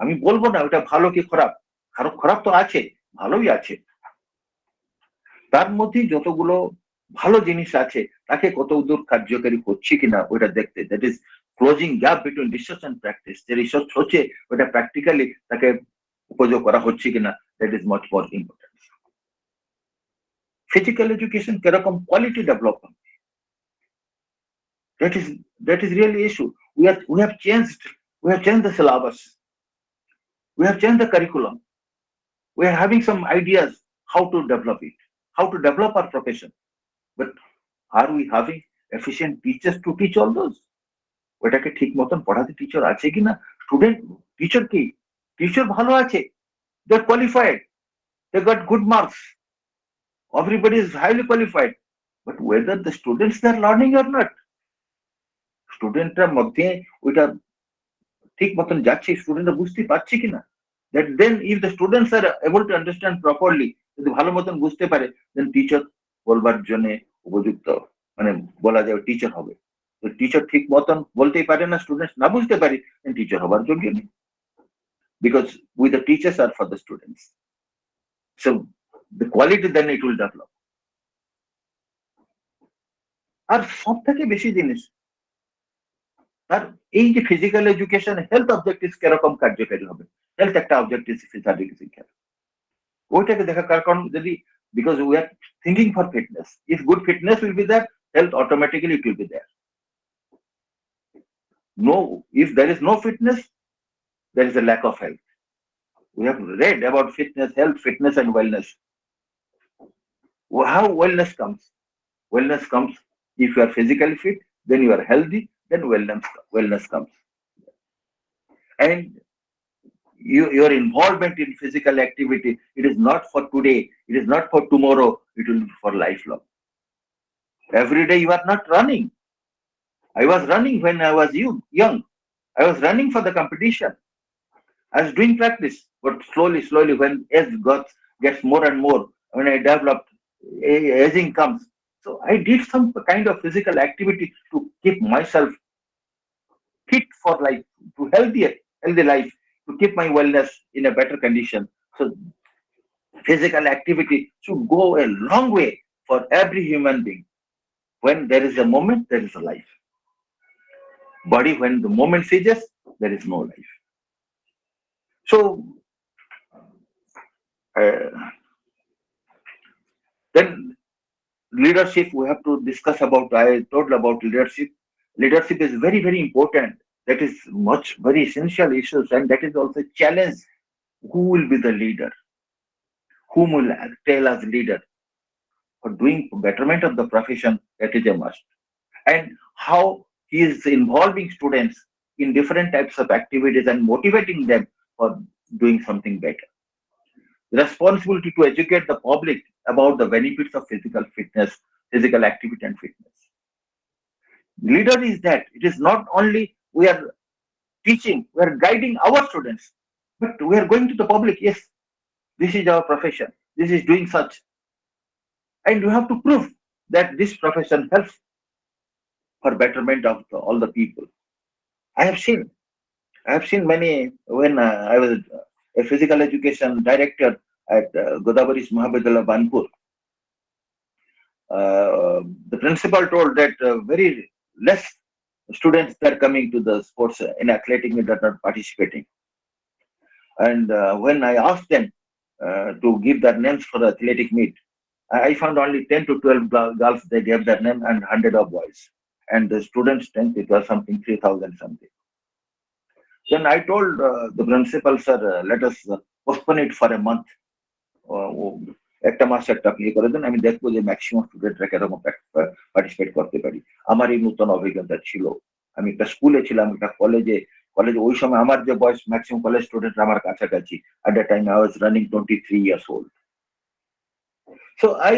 S4: আমি বলবো না ওটা ভালো কি খারাপ, খারাপ তো আছে, ভালোই আছে, তার মধ্যে যতগুলো ভালো জিনিস আছে তাকে কত দূর কার্যকারী হচ্ছে কিনা ওইটা দেখতে, that is closing gap between research and practice. যে রিসার্চ হচ্ছে ওটা প্র্যাকটিক্যালি তাকে উপযোগ করা হচ্ছে কিনা, that is much more important. Physical education কিরকম quality development, that is really issue. We have changed the syllabus, we have changed the curriculum, we are having some ideas how to develop it, how to develop our profession, but are we having efficient teachers to teach all those? ওটাকে ঠিক মতন পড়াতে teacher আছে কিনা, student teacher কি, teacher ভালো আছে, they are qualified, they got good marks, everybody is highly qualified, but whether the students they are learning or not, স্টুডেন্টরা মধ্যে ওইটা ঠিক মতন যাচ্ছে, স্টুডেন্টরা বুঝতে পারছে কিনা, that then if the students are able to understand properly, যদি ভালো মতন বুঝতে পারে, then টিচার বলবার জন্য উপযুক্ত, মানে বলা যায় টিচার হবে। তো টিচার ঠিক মতন বলতেই পারে না, স্টুডেন্টস না বুঝতে পারি, টিচার হবার যোগ্য নেই, because we the teachers are for the students, so the quality then it will develop. আর সব থেকে বেশি জিনিস, আর এই যে ফিজিক্যাল এডুকেশন হেলথ অবজেক্টিভ কিরকম কার্যকারী হবে, হেলথ একটা অবজেক্টিভ শারীরিক শিক্ষা, ওইটাকে দেখা, কারণ যদি, because we are thinking for fitness, if good fitness will be there, health automatically it will be there. No, if there is no fitness, there is a lack of health. We have read about fitness, health, fitness and wellness. How wellness comes? Wellness comes if you are physically fit, then you are healthy, then wellness comes. And your involvement in physical activity, it is not for today, it is not for tomorrow, it will be for lifelong. Every day you are not running. I was running when I was young. I was running for the competition. I was doing practice, but slowly, when age gets more and more, when I developed, aging comes. So I did some kind of physical activity to keep myself fit for life, to healthy life, to keep my wellness in a better condition. So physical activity should go a long way for every human being. When there is a moment, there is a life. Body, when the moment ceases, there is no life. So then leadership we have to discuss about. I told about leadership. Leadership is very, very important. That is much very essential issues, and that is also challenge. Who will be the leader? Whom will tell as leader for doing betterment of the profession? That is a must. And how he is involving students in different types of activities and motivating them for doing something better. Responsibility to educate the public about the benefits of physical fitness, physical activity and fitness. Leader is that it is not only we are teaching, we are guiding our students, but we are going to the public. Yes, this is our profession. This is doing such, and you have to prove that this profession helps for betterment of all the people. I have seen, I have seen many when I was a physical education director at Godavari Mahavidyalaya Banpur. The principal told that very less students are coming to the sports in athletic meet that are not participating. And when I asked them to give their names for the athletic meet, I found only 10 to 12 girls, they gave their name and 100 of boys. And the students' strength, it was something 3,000 something. Then I told the principal, sir, let us postpone it for a month. একটা মাস একটা play করে দেন, আমি দেখবো যে maximum স্টুডেন্টরা কেরকম participate করতে পারি। আমার এই নতুন অভিজ্ঞতা ছিল, আমি একটা স্কুলে ছিলাম, একটা কলেজে ওই সময় আমার যে বয়স ম্যাক্সিমাম কলেজ স্টুডেন্ট আমার কাছাকাছি। at that time I was running 23 years old. So I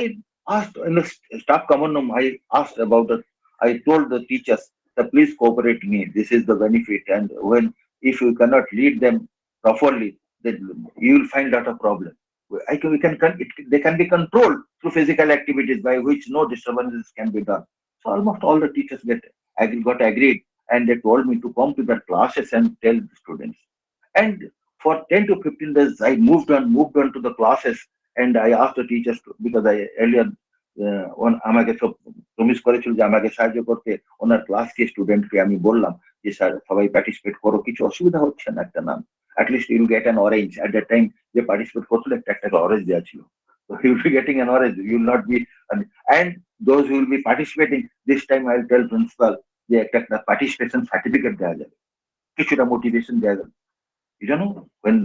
S4: asked in the staff common room, I asked about it. I told the teachers that please cooperate me, this is the benefit, and when if you cannot lead them properly, then you will find a lot of problem. They can be controlled through physical activities by which no disturbances can be done. So almost all the teachers got agreed, and they told me to come to their classes and tell the students. And for 10 to 15 days, I moved on to the classes, and I asked the teachers to, because I earlier আমাকে সব promise করেছিল যে আমাকে সাহায্য করতে, ওনার class কে স্টুডেন্টকে আমি বললাম যে স্যার সবাই পার্টিসিপেট করো, কিছু অসুবিধা হচ্ছে না, একটা নাম at least you will get an orange. At that time যে পার্টিসিপেট করছিল একটা orange দেওয়া ছিল, so you will be getting an orange, you will not be, and those who will be participating this time I will tell principal যে একটা participation certificate দেওয়া যাবে, কিছুটা মোটিভেশন দেওয়া যাবে. You know, when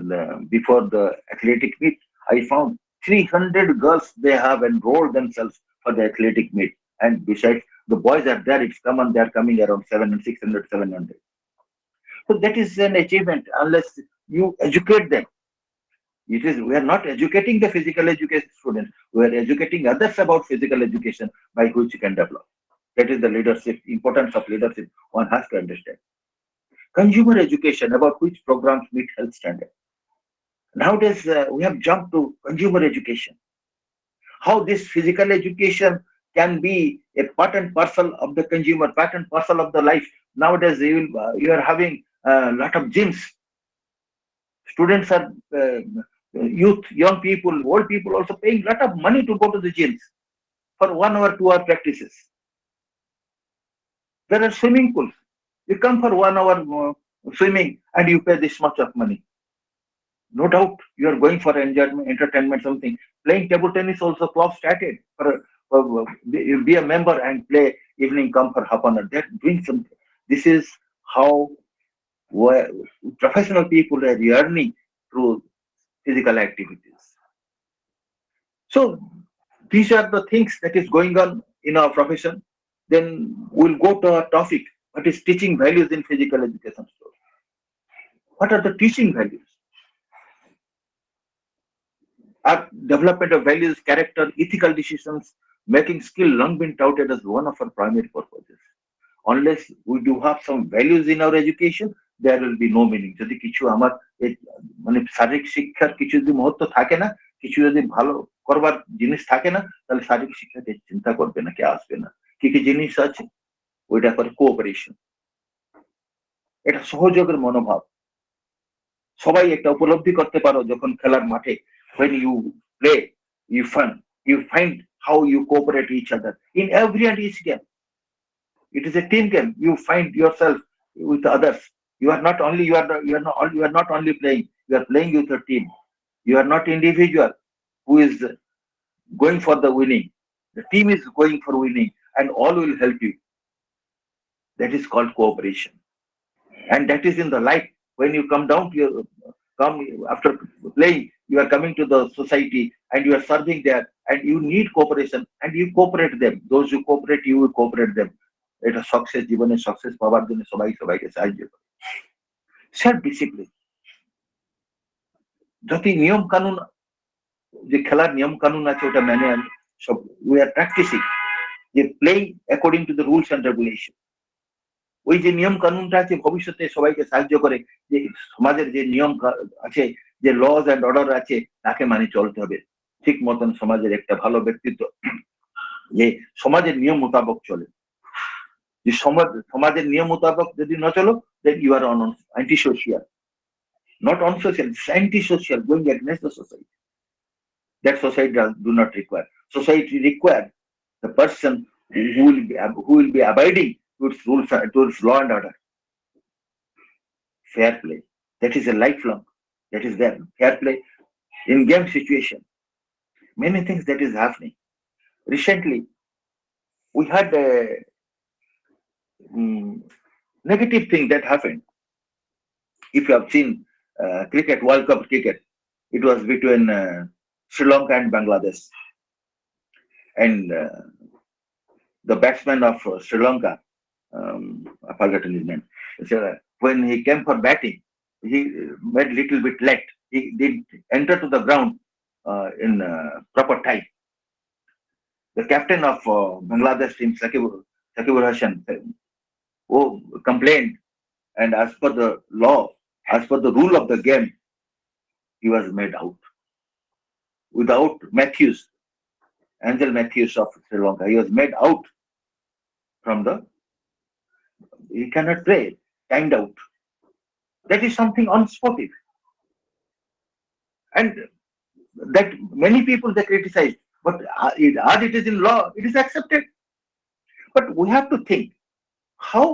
S4: before the athletic meet, I found 300 girls they have enrolled themselves for the athletic meet, and besides the boys are there, it's common they are coming around 600 700. So that is an achievement. Unless you educate them, we are not educating the physical education students, we are educating others about physical education by which you can develop. That is the leadership, importance of leadership one has to understand. Consumer education, about which programs meet health standard. Nowadays, we have jumped to consumer education. How this physical education can be a part and parcel of the consumer, part and parcel of the life. Nowadays, you are having a lot of gyms. Students are youth, young people, old people also paying a lot of money to go to the gyms for 1 hour, 2 hour practices. There are swimming pools. You come for 1 hour swimming and you pay this much of money. No doubt you are going for enjoyment, entertainment, something. Playing table tennis also club started for be a member and play evening, come for half an hour. They're doing something. This is how professional people are earning through physical activities. So these are the things that is going on in our profession. Then we'll go to our topic, what is teaching values in physical education. What are the teaching values? Our development of values, character, ethical decisions, making skill long been touted as one of our primary purposes. Unless we do have some values in our education, there will be no meaning. যদি কিছু আমার মানে শারীরিক শিক্ষার কিছু যদি মহত্ব থাকে না, কিছু যদি ভালো করবার জিনিস থাকে না, তাহলে শারীরিক শিক্ষাকে চিন্তা করবে না, কে আসবে না। কি কি জিনিস আছে, ওইটা করে কোঅপারেশন, এটা সহযোগের মনোভাব। সবাই একটা উপলব্ধি করতে পারো যখন খেলার মাঠে, when you play, you find how you cooperate each other in every and each game. It is a team game. You find yourself with others. You are not only playing, You are playing with a team. You are not individual who is going for the winning. The team is going for winning, and all will help you. That is called cooperation, and that is in the life. When you come down to your come after playing, you are coming to the society and you are serving there, and you need cooperation, and you cooperate them. Those who cooperate, you will cooperate them. এটা success জীবনে success পাওয়ার জন্য সবাই সবাইকে সাহায্য করে। Self discipline, যত নিয়ম কানুন যে খেলার নিয়ম কানুন আছে ওটা মেনে আমি সব উই আর প্র্যাকটিসিং যে playing according to the rules and regulation. ওই যে নিয়ম কানুনটা আছে ভবিষ্যতে সবাইকে সাহায্য করে, যে সমাজের যে নিয়ম আছে, যে লজ অ্যান্ড অর্ডার আছে, তাকে মানে চলতে হবে ঠিক মতন। সমাজের একটা ভালো ব্যক্তিত্ব যে সমাজের নিয়ম মোতাবেক চলে। যে সমাজের নিয়ম মোতাবেক যদি না চলো, then you are on antisocial, not on social, antisocial, going against the society. That society do not require. Society require the person who will be abiding to its rules, to its law and order. Fair play, that is a lifelong, that is there. Fair play in game situation, many things that is happening. Recently we had a negative thing that happened. If you have seen cricket, World Cup cricket, it was between Sri Lanka and Bangladesh, and the batsman of Sri Lanka, I forgotten his name. So, when he came for batting, he made little bit late. He did enter to the ground in proper time. The captain of Bangladesh team, Shakti Hassan, complained, and as per the law, as per the rule of the game, he was made out. Without Matthews, Angel Matthews of Sri Lanka, he was made out from the. He cannot play, timed out. That is something unsportive, and that many people they criticize. But as it is in law, it is accepted. But we have to think how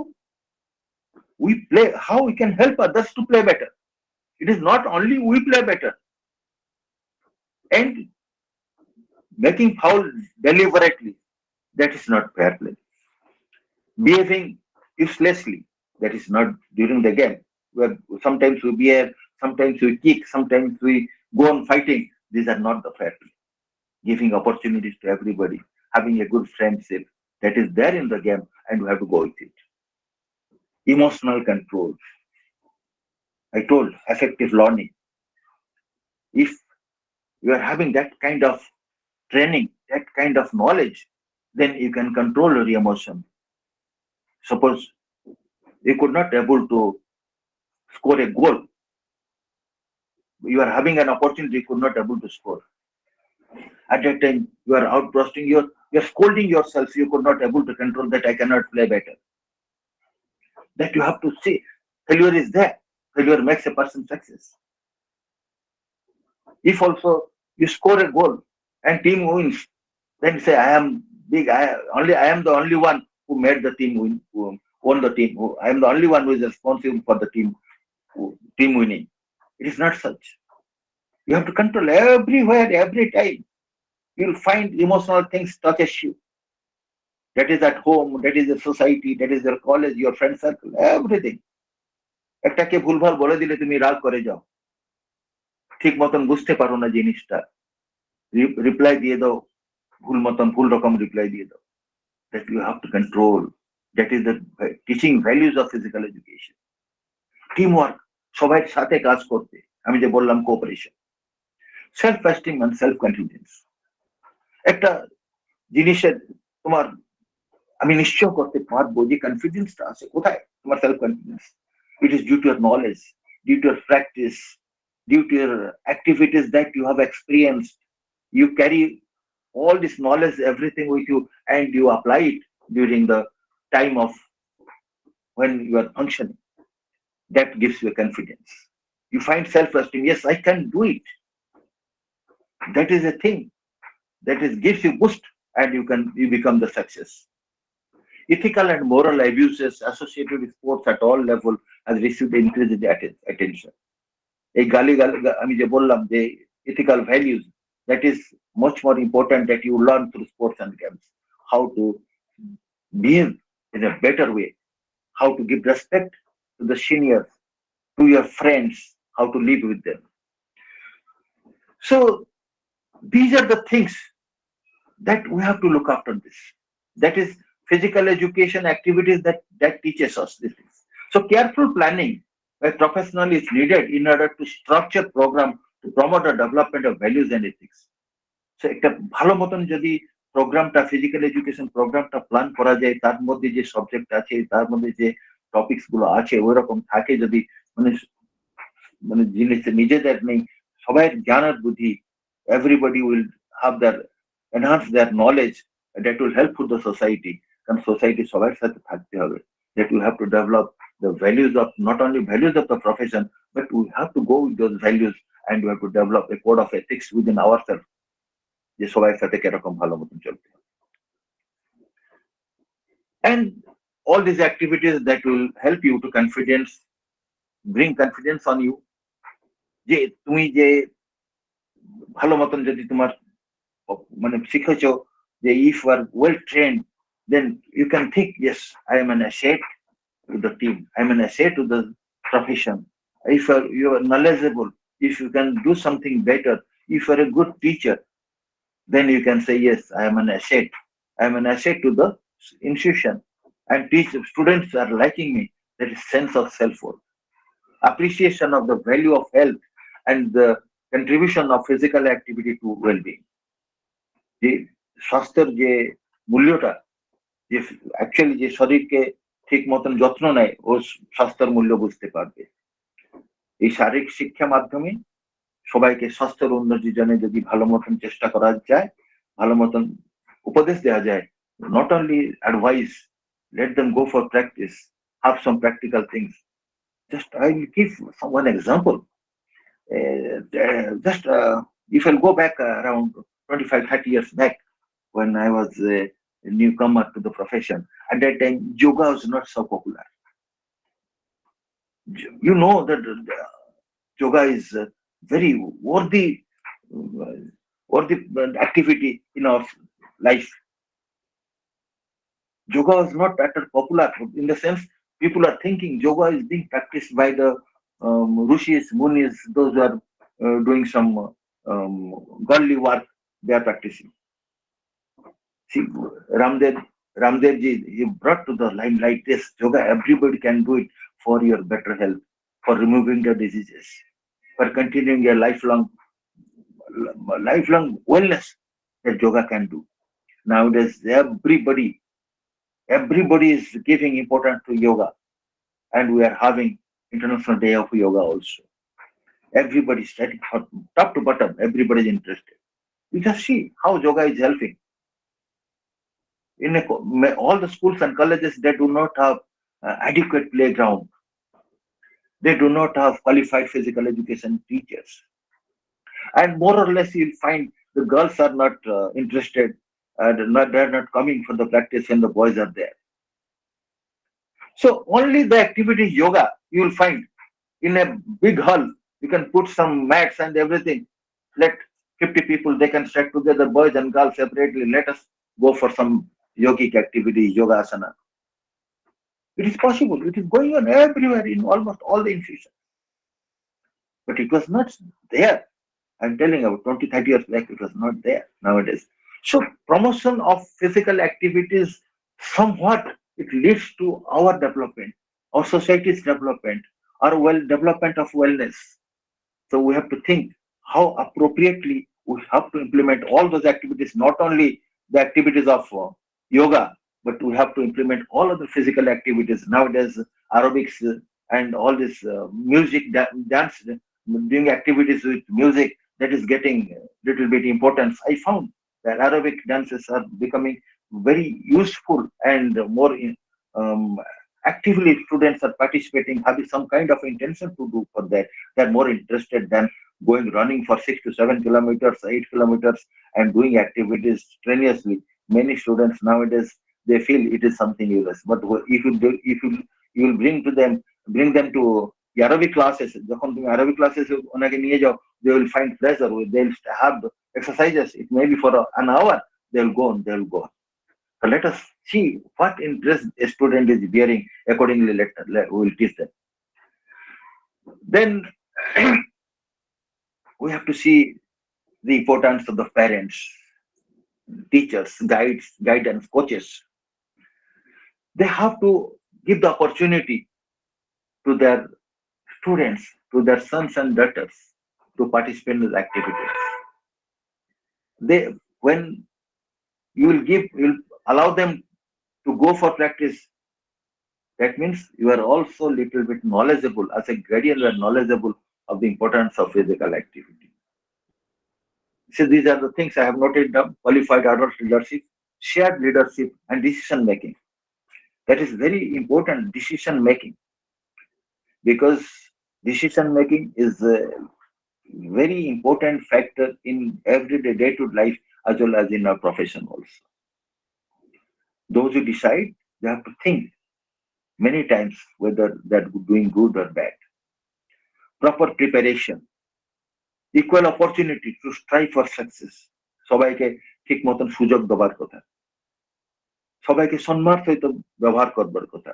S4: we play, how we can help others to play better. It is not only we play better, and making foul deliberately, that is not fair play. Behaving uselessly, that is not during the game. Where sometimes we behave, sometimes we kick, sometimes we go on fighting. These are not the fair play. Giving opportunities to everybody, having a good friendship, that is there in the game, and we have to go with it. Emotional control. I told effective learning. If you are having that kind of training, that kind of knowledge, then you can control your emotion. Suppose you could not able to score a goal. You are having an opportunity, you could not able to score. At that time, you are outbursting, you are scolding yourself, you could not able to control that I cannot play better. That you have to see. Failure is there. Failure makes a person success. If also you score a goal and team wins, then say I am big. I am the only one who made the team win, who won the team. I am the only one who is responsible for the team winning. It is not such. You have to control everywhere, every time. You will find emotional things touches you. That is at home, that is the society, that is your college, your friend circle, everything. একটাকে ভুলভাল বলে দিলে তুমি রাগ করে যাও, ঠিক মতন বুঝতে পারো না জিনিসটা, রিপ্লাই দিয়ে দাও ভুল মতন, ভুল রকম রিপ্লাই দিয়ে দাও। That you have to control. That is the teaching values of physical education. Teamwork, সবাই সাথে কাজ করতে, আমি যে বললাম cooperation, self esteem and self confidence. একটা জিনিসের তোমার আমি নিশ্চয় করতে পারবো, যে কনফিডেন্সটা আছে কোথায় তোমার self confidence? It is due to your knowledge, due to your practice, due to your activities that you have experienced. You carry all this knowledge, everything with you, and you apply it during the time of when you are functioning. That gives you a confidence. You find self-esteem. Yes, I can do it. That is a thing that gives you boost, and you become the success. Ethical and moral abuses associated with sports at all levels has received increased attention. এই আমি যে বললাম যে ethical values, that is much more important that you learn through sports and games. How to behave in a better way, how to give respect to the seniors, to your friends, how to live with them. So these are the things that we have to look after this. That is physical education activities that teaches us this. So careful planning by professional is needed in order to structure program to promote the development of values and ethics. So একটা ভালো মতন যদি প্রোগ্রামটা physical education প্রোগ্রামটা plan করা যায়, তার মধ্যে যে সাবজেক্ট আছে, তার মধ্যে যে টপিকস গুলো আছে ওই রকম থাকে, যদি মানে মানে জিনিস নিজেদের নেই, সবাই জ্ঞানের বুদ্ধি, everybody will have their enhance their knowledge, that will help for the society. কারণ সোসাইটি সবার সাথে থাকতে হবে, that we have to develop the values of, not only values of the profession, but we have to go with those values and we have to develop a code of ethics within ourselves, যে সবার সাথে কিরকম ভালো মতন চলতে হবে। And all these activities that will help you to bring confidence on you, যে তুমি যে ভালো মতন যদি তোমার মানে শিখেছো, যে if you are well trained, then you can think, yes, I am an asset to the team, I am an asset to the profession. If you are knowledgeable, if you can do something better, if you are a good teacher, then you can say, yes, I am an asset. I am an asset to the institution, and students are liking me. There is sense of self-worth, appreciation of the value of health and the contribution of physical activity to well-being. যে স্বাস্থ্যের যে মূল্যটা, যে actually যে শরীরকে ঠিক মতন যত্ন নেয়, ও স্বাস্থ্যের মূল্য বুঝতে পারবে। এই শারীরিক শিক্ষা মাধ্যমে সবাইকে স্বাস্থ্যের উন্নতির জন্য যদি ভালো মতন চেষ্টা করা যায়, ভালো মতন উপদেশ দেওয়া যায়, not only advice, let them go for practice, have some practical things. Just I will give one example. If I'll go back around 25-30 years back, when I was a newcomer to the profession, at that time yoga was not so popular. You know that yoga is a very worthy activity in our life. Yoga was not that popular, in the sense people are thinking yoga is being practiced by the rishis, munis, those who are doing some godly work, they are practicing. See, Ramdev ji, he brought to the limelight this yoga, everybody can do it for your better health, for removing the diseases, for continuing your lifelong wellness, that yoga can do. Nowadays, everybody is giving importance to yoga, and we are having International Day of Yoga also. Everybody is starting from top to bottom, everybody is interested. You just see how yoga is helping. In all the schools and colleges, they do not have adequate playground. They do not have qualified physical education teachers. And more or less, you'll find the girls are not interested, they're not coming for the practice when the boys are there. So only the activity yoga you will find in a big hall. You can put some mats and everything. Let 50 people, they can sit together, boys and girls separately. Let us go for some yogic activity, yoga asana. It is possible. It is going on everywhere in almost all the institutions. But it was not there. I'm telling you, 20-30 years back, it was not there nowadays. So promotion of physical activities, somewhat it leads to our development, our society's development, our development of wellness. So we have to think how appropriately we have to implement all those activities, not only the activities of yoga, but we have to implement all of the physical activities. Nowadays, aerobics and all this music, dance, doing activities with music, that is getting little bit importance. I found that aerobic dances are becoming very useful, and more actively students are participating, having some kind of intention to do for that. They're more interested than going running for 6 to 7 kilometers, 8 kilometers, and doing activities strenuously. Many students nowadays, they feel it is something useless. But if you will bring them to Arabic classes, যখন তুমি Arabic classes ওনাকে নিয়ে যাও, they will find pleasure, they will have exercises, it may be for an hour, they will go on, they will go on. So let us see what interest a student is bearing, accordingly we will teach them. Then we have to see the importance of the parents, teachers, guidance, coaches. They have to give the opportunity to their students, to their sons and daughters, to participate in these activities. When you will allow them to go for practice, that means you are also a little bit knowledgeable. As a guardian, you are knowledgeable of the importance of physical activity. So these are the things I have noted down: qualified adult leadership, shared leadership, and decision making. That is very important, decision making, because decision making is a very important factor in everyday day-to-day life as well as in our profession also. Those who decide, they have to think many times whether they're doing good or bad. Proper preparation, equal opportunity to strive for success. সবাইকে ঠিক মতন সুযোগ দেবার কথা, সবাইকে সম্মান সহিত ব্যবহার করবার কথা,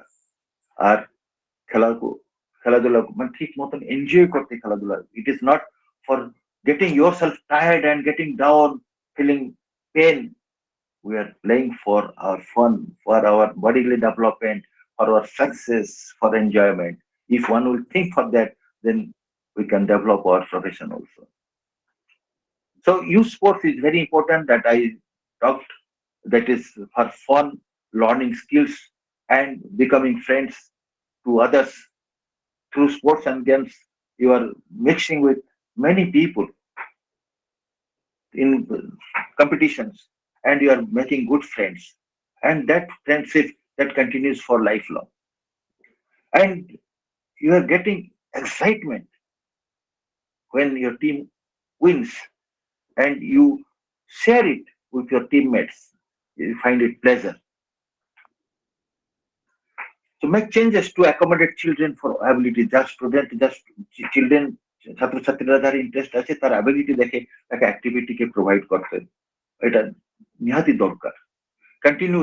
S4: আর খেলাধুলা মানে ঠিক মতন এনজয় করতে খেলাধুলা। It is not for getting yourself tired and getting down, feeling pain. We are playing for our fun, for our bodily development, for our success, for enjoyment. If one will think for that, then we can develop our profession also. So youth sports is very important, that I talked, that is for fun, learning skills, and becoming friends to others. Through sports and games, you are mixing with many people in competitions, and you are making good friends, and that friendship that continues for lifelong, and you are getting excitement when your team wins, and you share it with your teammates. You find it pleasure. To make changes to accommodate children for ability, just children, ছাত্রছাত্রীরা যার interest আছে তার ability দেখে তাকে অ্যাক্টিভিটিকে provide করতে, এটা নিহাতি দরকার। Continue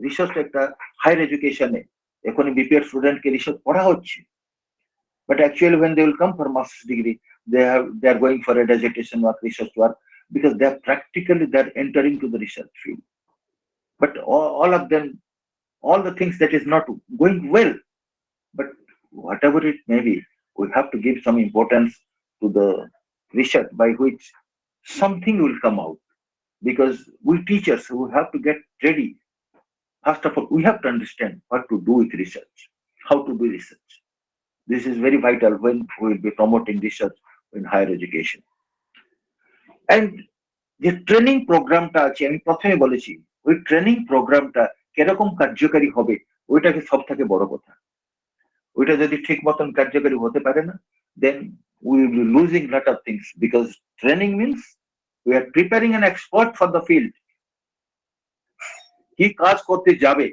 S4: research একটা হায়ার এডুকেশনে এখন বিপিএড স্টুডেন্টকে রিসার্চ পড়া হচ্ছে, but actually when they will come for master's degree, they are going for a dissertation work, research work, because they are practically entering to the research field. But all of them, all the things that is not going well, but whatever it may be, we have to give some importance to the research by which something will come out, because we teachers, we have to get ready. First of all, we have to understand what to do with research, how to do research. This is very vital when we will be promoting research in higher education. And the training প্রোগ্রামটা আছে, আমি প্রথমে বলেছি, ওই training প্রোগ্রামটা কিরকম কার্যকারী হবে ওইটাকে সব থেকে বড় কথা। ওইটা যদি ঠিক মতন কার্যকারী হতে পারে না, then we will be losing lot of things, because training means we are preparing an expert for the field. কি কাজ করতে যাবে,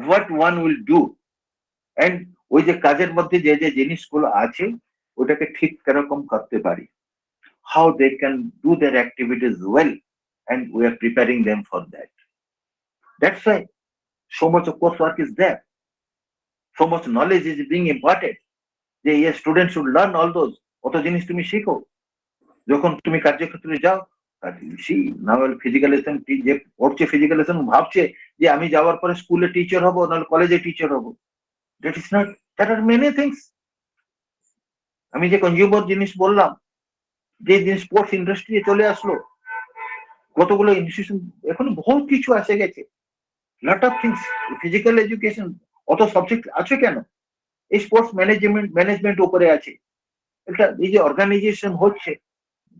S4: what one will do, and ওই যে কাজের মধ্যে যে যে জিনিসগুলো আছে ওটাকে ঠিক কিরকম করতে পারি, how they can do their activities well, and we are preparing them for that. That's why so much of coursework is there, so much knowledge is being imparted. যে yes, students should learn all those. অত জিনিস তুমি শিখো যখন তুমি কার্যক্ষেত্রে যাও। Physical যে পড়ছে ফিজিক্যাল ভাবছে যে আমি যাওয়ার পরে স্কুলে টিচার হবো, নাহলে কলেজে টিচার হবো। That is not, there are many things. আমি যে কনজিউমার জিনিস বললাম, যে জিনিস স্পোর্টস ইন্ডাস্ট্রি চলে আসলো, কতগুলো ইনস্টিটিউশন এখন বহুত কিছু আসে গেছে, lot of things. Physical education অত সাবজেক্ট আছে কেন? এই স্পোর্টস ম্যানেজমেন্ট উপরে আছে। এটা এই যে অর্গানাইজেশন হচ্ছে,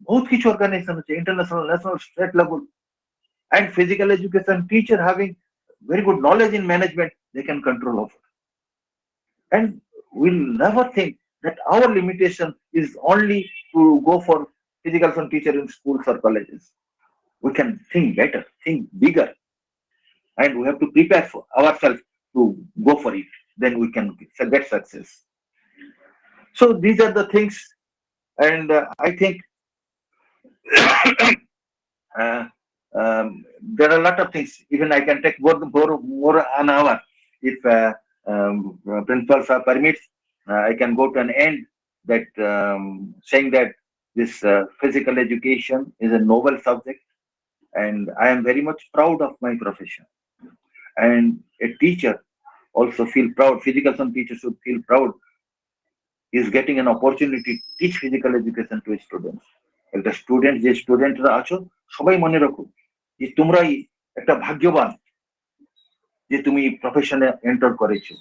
S4: বহুত কিছু অর্গানাইজেশন হচ্ছে, international, national, state level, and physical education teacher having very good knowledge in management, they can control over. And we'll never think that our limitation is only to go for physical education teacher in schools or colleges. We can think better, think bigger, and we have to prepare for ourselves to go for it. Then we can get success. So these are the things, and I think uh, there are a lot of things. Even I can take more an hour if principal sir permits. I can go to an end that saying that this physical education is a noble subject, and I am very much proud of my profession. And a teacher also feel proud. Physical some teachers should feel proud is getting an opportunity to teach physical education to students. একটা student যে স্টুডেন্টরা আছো সবাই মনে রাখো যে তোমরাই একটা ভাগ্যবান যে তুমি প্রফেশনে এন্টার করেছো।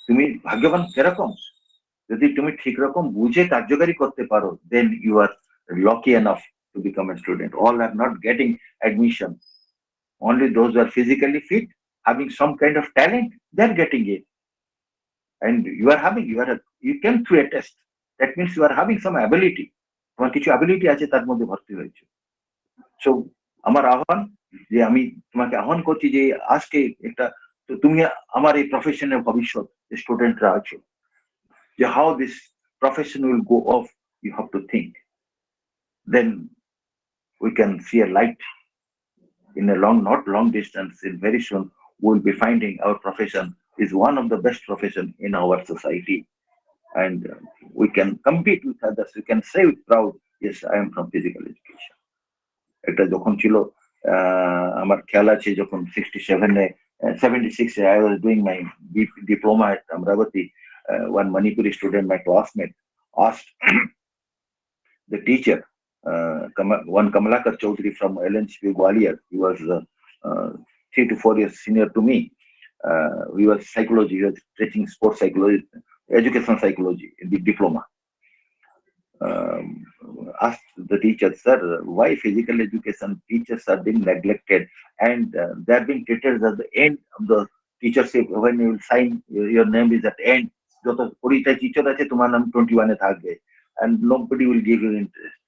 S4: তুমি ভাগ্যবান কিরকম? যদি তুমি ঠিক রকম বুঝে কার্যকারী করতে পারো, then you are lucky enough to become a student. All are not getting admission. Only those who are physically fit, having some kind of talent, they are getting it. And you came through a test. That means you are having some ability. তোমার কিছু ability আছে তার মধ্যে ভর্তি হয়েছে। So আমার আহ্বান যে আমি তোমাকে আহ্বান করছি যে আজকে একটা তো তুমি আমার এই প্রফেশনের ভবিষ্যৎ স্টুডেন্টরা আছো, যে how this profession will go off, you have to think. Then we can see a light in a not long distance. In very soon we will be finding our profession is one of the best profession in our society, and we can compete with others. We can say with proud, yes, I am from physical education. এটা যখন ছিল আমার খেয়াল আছে যখন 76 I was doing my diploma at Amravati. One Manipuri student, my classmate, asked the teacher, one Kamalakar Chaudhary from LNCP Gwalior. He was 3 to 4 years senior to me. He was psychology. He was teaching sports psychology, educational psychology in the diploma. Asked the teacher, sir, why physical education teachers are being neglected and they are being treated at the end of the teachership. When you will sign, your name is at the end. যত 20টা teacher আছে তোমার নাম 21 এ থাকবে, and nobody will give you interest.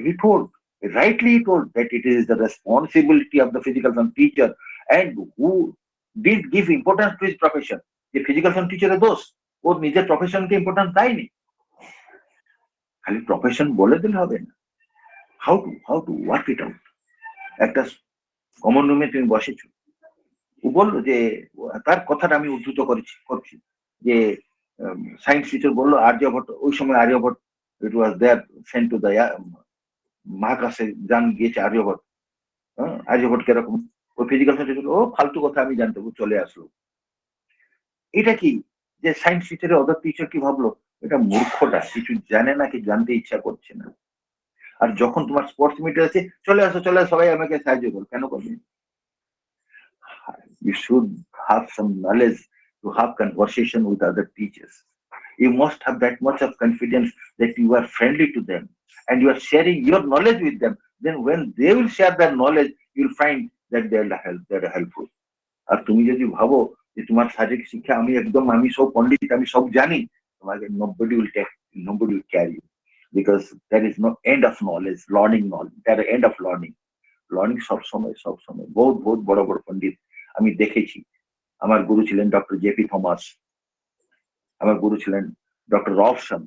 S4: He told, rightly he told, that it is the responsibility of the physical science teacher and who did give importance to his profession. The physical science teacher এর দোষ, ওর নিজের প্রফেশনকে importance দেয়নি। খালি profession বলে দিলে হবে না, how to work it out. একটা কমন রুমে তুমি বসেছো, ও বললো যে তার কথাটা আমি উদ্ধৃত করছি যে সায়েন্স টিচার বললো আর্যভট্ট, ওই সময় আর্যভট্ট ইট ওয়াজ দেয়ার সেন্ট টু দ্য মহাকাশে যান গিয়েছে আর্যভট্ট। আর্যভট্ট কিরকম? ওই ফিজিক্যাল সায়েন্স ও ফালতু কথা আমি জানতে চলে আসলো। এটা কি যে সায়েন্স টিচারের অদার টিচার কি ভাবলো? এটা মূর্খটা, কিছু জানে না, কি জানতে ইচ্ছা করছে না। আর যখন তোমার স্পোর্টস মিটে আছে, চলে আসো সবাই আমাকে সাহায্য করো, কেন করবে? You should have some knowledge to have conversation with other teachers. You must have that much of confidence that you are friendly to them and you are sharing your knowledge with them. Then when they will share their knowledge, you'll find that they're helpful. আর তুমি যদি ভাবো যে তোমার শারীরিক শিক্ষা আমি সব পণ্ডিত, আমি সব জানি, তোমাকে nobody will carry you, because there is no end of knowledge, there is end of learning সব সময় বহুত বড় বড় পণ্ডিত আমি দেখেছি। আমার গুরু ছিলেন ডক্টর জেপি থমাস, আমার গুরু ছিলেন ডক্টর রফসন,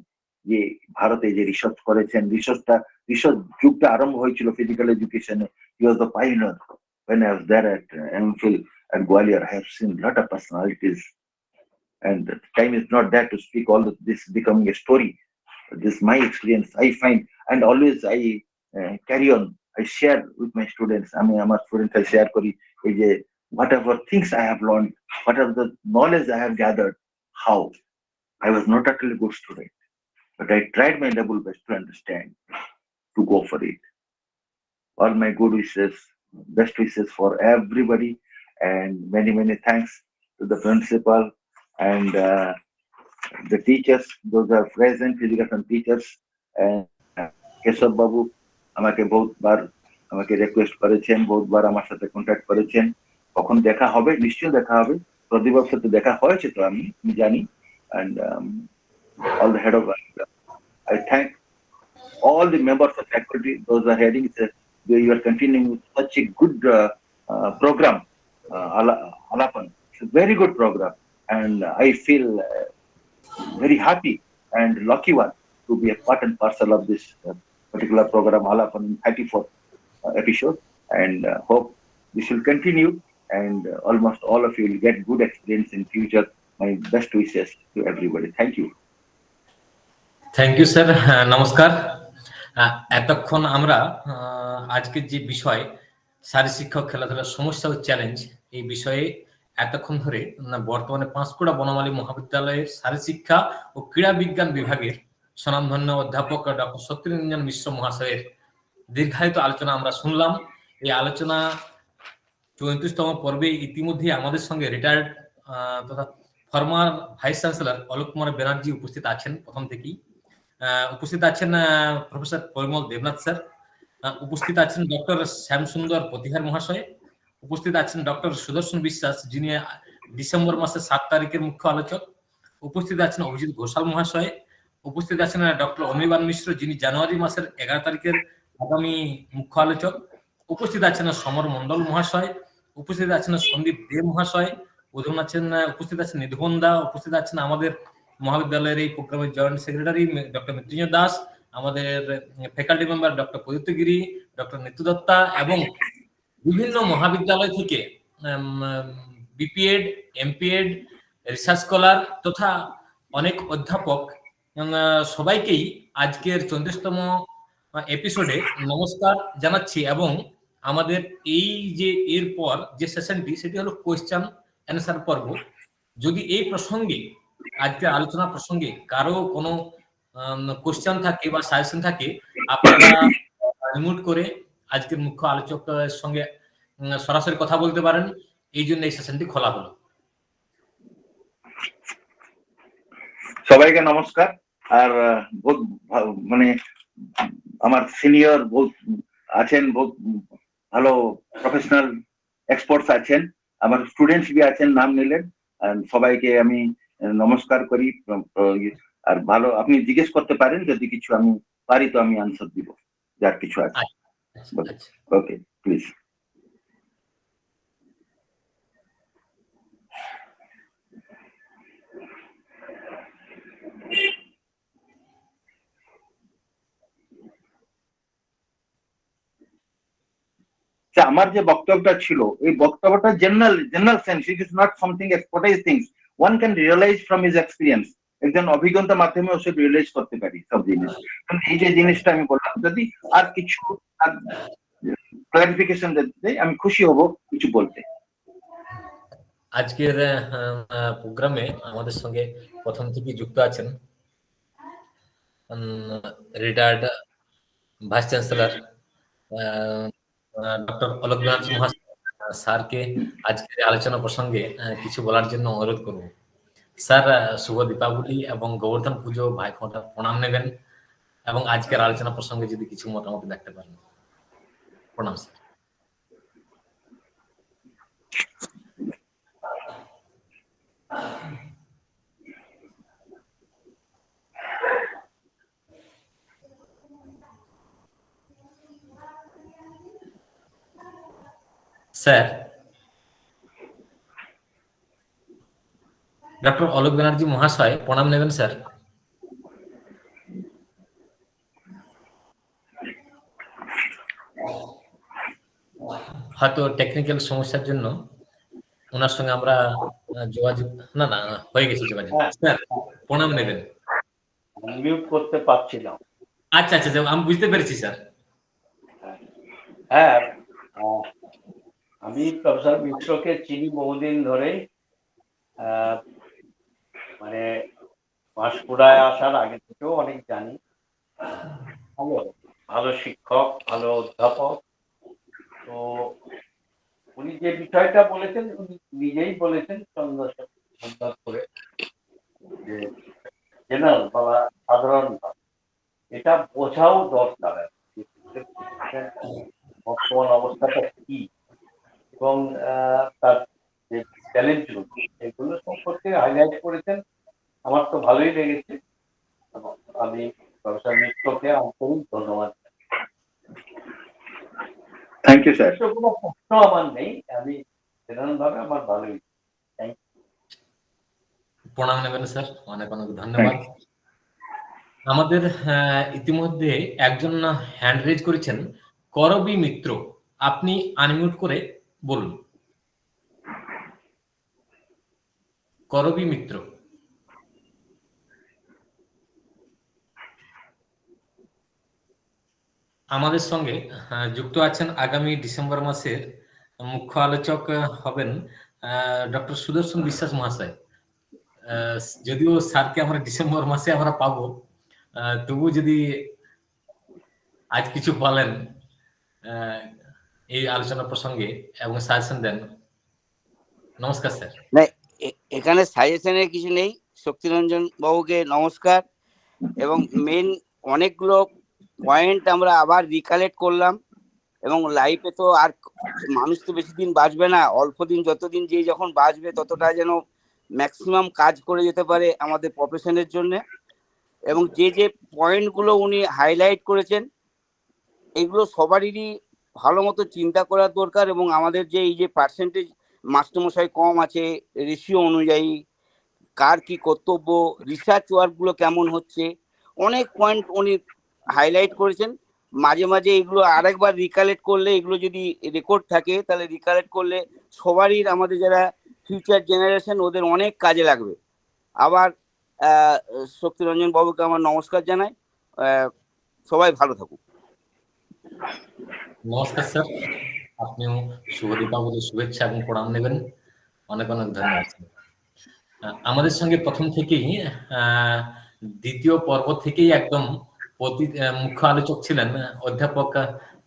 S4: যে ভারতে যে রিসার্চ করেছেন, রিসার্চ যুগটা আরম্ভ হয়েছিল ফিজিক্যাল এডুকেশনে। He was the pioneer. When I was there at MPhil at Gwalior, I have seen a lot of personalities, and the time is not there to speak all of this becoming a story. This is my experience, I find, and always I carry on. I share with my students. আমার students I share করি এই যে whatever things I have learned, whatever the knowledge I have gathered, how I was not at all a good student, but I tried my level best to understand, to go for it. All my good wishes, best wishes for everybody, and many thanks to the principal and the teachers, those are present, physical and teachers. And Keshab বাবু আমাকে বহুতবার request করেছেন, বহুতবার আমার সাথে contact করেছেন, কখন দেখা হবে, নিশ্চয়ই দেখা হবে। প্রদীপের সাথে দেখা হয়েছে তো আমি জানি। And all the head of I thank all the members of faculty, those are heading. You are continuing with such a good program, Alapan. It's a very good program, and I feel very happy and lucky one to be a part and parcel of this particular program, Alapan 34th episode, and hope this will continue, and almost all of you will get good experience in future. My best wishes to everybody. Thank you.
S1: Thank you sir. নমস্কার। এতক্ষণ আমরা আজকের যে বিষয় শারীরিক শিক্ষা ও খেলাধুলার সমস্যা ও চ্যালেঞ্জ, এই বিষয়ে এতক্ষণ ধরে বর্তমানে পাঁশকুড়া বনমালী মহাবিদ্যালয়ের শারীরিক শিক্ষা ও ক্রীড়া বিজ্ঞান বিভাগের স্বনামধন্য অধ্যাপক ডক্টর শক্তিরঞ্জন মিশ্র মহাশয়ের দীর্ঘায়িত আলোচনা আমরা শুনলাম। এই আলোচনা 34তম পর্বে ইতিমধ্যে আমাদের সঙ্গে রিটায়ার্ড তথা former vice chancellor Alok Kumar Banerjee উপস্থিত আছেন। প্রথম থেকেই উপস্থিত আছেন প্রফেসর পরিমল দেবনাথ স্যার, উপস্থিত আছেন ডক্টর শ্যামসুন্দর প্রতিহার মহাশয়, উপস্থিত আছেন ডক্টর সুদর্শন বিশ্বাস, যিনি ডিসেম্বর মাসের 7 তারিখের মুখ্য আলোচক, উপস্থিত আছেন অভিজিৎ ঘোষাল মহাশয়, উপস্থিত আছেন ডক্টর অনির্বাণ মিশ্র, যিনি জানুয়ারি মাসের 11 তারিখের আগামী মুখ্য আলোচক, উপস্থিত আছেন সমর মন্ডল মহাশয়, উপস্থিত আছেন সন্দীপ দে মহাশয়, উপস্থিত আছেন নিধুবন দা, উপস্থিত আছেন আমাদের মহাবিদ্যালয়ের এই প্রোগ্রামের joint secretary doctor Mrityunjay Das, আমাদের faculty member doctor Pradipta Giri, doctor Nityu Datta এবং বিভিন্ন মহাবিদ্যালয় থেকে বিপিএড, এমপিএড, রিসার্চ স্কলার তথা অনেক অধ্যাপক, সবাইকেই আজকের 34তম এপিসোডে নমস্কার জানাচ্ছি। এবং আমাদের এই যে এরপর যে সেশনটি, সেটি হলো কোয়েশ্চেন অ্যান্সার পর্ব। যদি এই প্রসঙ্গে, আজকের আলোচনা প্রসঙ্গে কারো কোনো কোয়েশ্চেন থাকে বা সাজেশন থাকে, আপনারা রিমোট করে আজকের মুখ্য আলোচকের সঙ্গে সরাসরি কথা বলতে পারেন। এই জন্য এই সেশনটি খোলা হলো।
S4: সবাইকে নমস্কার। আর বহুত মানে আমার সিনিয়র বহুত আছেন, বহুত ভালো প্রফেশনাল এক্সপার্টস আছেন, আমার স্টুডেন্টস বি আছেন, নাম নিলেন। সবাইকে আমি নমস্কার করি। আর ভালো আপনি জিজ্ঞেস করতে পারেন, যদি কিছু আমি পারি তো আমি আনসার দিব, যার কিছু আছে। Okay, please. আমার যে বক্তব্যটা ছিল, এই বক্তব্যটা general sense, it is not something expertise things, one can realise from his experience. একজন অভিজ্ঞতার মাধ্যমে সে রিয়েলাইজ করতে পারি সব জিনিস। এই যে জিনিসটা আমি বললাম, যদি আর কিছু ক্লারিফিকেশন দিতে আমি খুশি হব কিছু বলতে।
S1: আজকের প্রোগ্রামে আমাদের সঙ্গে প্রথম থেকে যুক্ত আছেন retired vice chancellor doctor Alok Banerjee মহাশয়। স্যারকে আজকের আলোচনা প্রসঙ্গে কিছু বলার জন্য অনুরোধ করব। স্যার, শুভ দীপাবলি এবং গোবর্ধন পুজো ভাইফোঁটা প্রণাম নেবেন এবং আজকের আলোচনা প্রসঙ্গে যদি কিছু মতামত দেখতে পারেন। প্রণাম sir. Sir, doctor Alok Banerjee মহাশয় প্রণাম নেবেন স্যার। হয়তো টেকনিক্যাল সমস্যার জন্য ওনার সঙ্গে আমরা যোগাযোগ না হয়ে গেছে যোগাযোগ। স্যার প্রণাম নেবেন।
S5: মিউট করতে পারছিলাম।
S1: আচ্ছা আচ্ছা, আমি বুঝতে পেরেছি স্যার।
S5: হ্যাঁ, আমি প্রফেসর মিশ্রকে চিনি বহুদিন ধরে, মানে পাঁশকুড়ায় আসার আগে থেকেও অনেক জানি। ভালো শিক্ষক, ভালো অধ্যাপক। তো উনি যে বিষয়টা বলেছেন, উনি নিজেই বলেছেন সুন্দর করে, যে জেনারেল বা সাধারণ এটা বোঝাও দরকার, বর্তমান অবস্থাটা কি এবং তার যে চ্যালেঞ্জগুলো, এগুলো সম্পর্কে হাইলাইট করেছেন। আমার তো ভালোই লেগেছে। আমি প্রফেসর মিত্রকে আন্তরিক ধন্যবাদ।
S4: Thank you sir.
S5: কোনো প্রশ্ন আমার নেই, আমি জেনারেল ভাবে আমার ভালোই।
S1: প্রণাম নেবেন স্যার, অনেক অনেক ধন্যবাদ। আমাদের ইতিমধ্যে একজন হ্যান্ড রেজ করেছেন, করবী মিত্র। আপনি আনমিউট করে বলুন। করবী মিত্র। আমাদের সঙ্গে যুক্ত আছেন আগামী ডিসেম্বর মাসের মুখ্য আলোচক হবেন ডক্টর সুদর্শন বিশ্বাস মহাশয়। যদিও স্যারকে আমরা ডিসেম্বর মাসে আমরা পাবো, তবু যদি আজ কিছু বলেন এই আলোচনা প্রসঙ্গে এবং সাজেশন দেন। নমস্কার স্যার।
S6: না, এখানে সাজেশনের কিছু নেই। শক্তিরঞ্জন বাবুকে নমস্কার। এবং মেন অনেকগুলো পয়েন্ট আমরা আবার রিকালেক্ট করলাম, এবং লাইফে তো আর মানুষ তো বেশি দিন বাঁচবে না, অল্প দিন, যতদিন যে যখন বাঁচবে ততটা যেন ম্যাক্সিমাম কাজ করে যেতে পারে আমাদের প্রফেশনের জন্য। এবং যে যে পয়েন্টগুলো উনি হাইলাইট করেছেন, এগুলো সবারই ভালো মতো চিন্তা করার দরকার। এবং আমাদের যে এই যে পার্সেন্টেজ মাস্টারমশাই কম আছে, রেশিও অনুযায়ী কার কি কর্তব্য, রিসার্চ ওয়ার্কগুলো কেমন হচ্ছে, অনেক পয়েন্ট উনি হাইলাইট করেছেন। মাঝে মাঝে এগুলো আরেকবার রিকালেক্ট করলে, এগুলো যদি রেকর্ড থাকে তাহলে রিকালেক্ট করলে সবারই, আমাদের যারা ফিউচার জেনারেশন, ওদের অনেক কাজে লাগবে। আবার শক্তিরঞ্জন বাবুকে আমার নমস্কার জানাই। সবাই ভালো থাকুক।
S1: নমস্কার স্যার, আপনিও শুভ দীপাবলির শুভেচ্ছা এবং প্রণাম নেবেন। অনেক অনেক ধন্যবাদ। আমাদের সঙ্গে প্রথম থেকেই দ্বিতীয় পর্ব থেকেই একদম মুখ্য আলোচক ছিলেন অধ্যাপক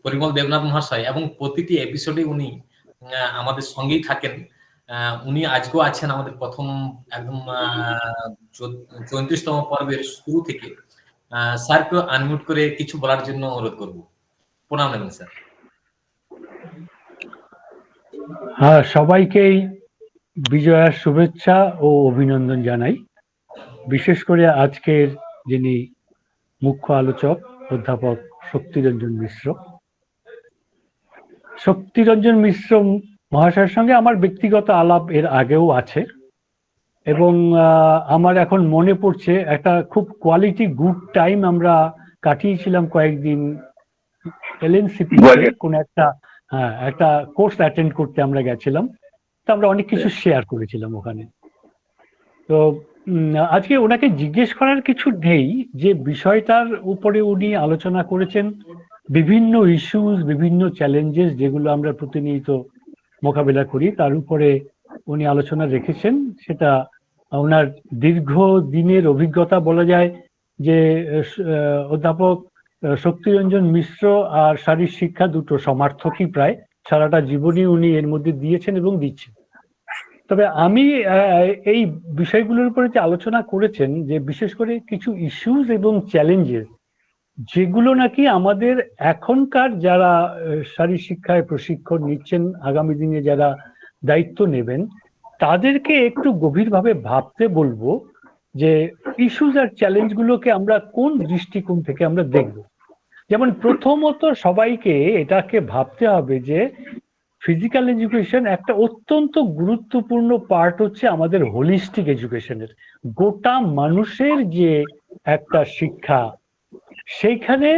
S1: পরিমল দেবনাথ মহাশয়, এবং প্রতিটি এপিসোডে উনি আমাদের সঙ্গেই থাকেন। উনি আজকেও আছেন আমাদের প্রথম একদম 34তম পর্বের শুরু থেকে। স্যারকে আনমিউট করে কিছু বলার জন্য অনুরোধ করব। প্রণাম নেবেন স্যার।
S7: হ্যাঁ, সবাইকেই বিজয়ার শুভেচ্ছা ও অভিনন্দন জানাই। বিশেষ করে আজকের যিনি মুখ্য আলোচক অধ্যাপক শক্তিরঞ্জন মিশ্র। শক্তিরঞ্জন মিশ্র মহাশয়ের সঙ্গে আমার ব্যক্তিগত আলাপ এর আগেও আছে, এবং আমার এখন মনে পড়ছে একটা খুব কোয়ালিটি গুড টাইম আমরা কাটিয়েছিলাম কয়েকদিন এলএনসিপি কোন একটা কোর্স অ্যাটেন্ড করতে আমরা গেছিলাম। তো আমরা অনেক কিছু শেয়ার করেছিলাম ওখানে। তো আজকে ওনাকে জিজ্ঞেস করার কিছু নেই, যে বিষয়টার উপরে উনি আলোচনা করেছেন, বিভিন্ন ইস্যুস, বিভিন্ন চ্যালেঞ্জেস যেগুলো আমরা প্রতিনিয়ত মোকাবিলা করি, তার উপরে উনি আলোচনা রেখেছেন। সেটা ওনার দীর্ঘ দিনের অভিজ্ঞতা বলা যায়। যে অধ্যাপক শক্তিরঞ্জন মিশ্র আর শারীর শিক্ষা দুটো সমার্থকই প্রায়, সারাটা জীবনই উনি এর মধ্যে দিয়েছেন এবং দিচ্ছেন। তবে আমি এই বিষয়গুলোর উপরে যে আলোচনা করেছেন, যে বিশেষ করে কিছু ইস্যুস এবং চ্যালেঞ্জেস যেগুলো নাকি আমাদের এখনকার যারা শারীর শিক্ষায় প্রশিক্ষণ নিচ্ছেন, আগামী দিনে যারা দায়িত্ব নেবেন, তাদেরকে একটু গভীরভাবে ভাবতে বলবো যে ইস্যুস আর চ্যালেঞ্জগুলোকে আমরা কোন দৃষ্টিকোণ থেকে আমরা দেখব। যেমন প্রথমত সবাইকে এটাকে ভাবতে হবে যে ফিজিক্যাল এডুকেশন একটা অত্যন্ত গুরুত্বপূর্ণ পার্ট হচ্ছে আমাদের হোলিস্টিক এডুকেশনের। গোটা মানুষের যে একটা শিক্ষা, সেইখানে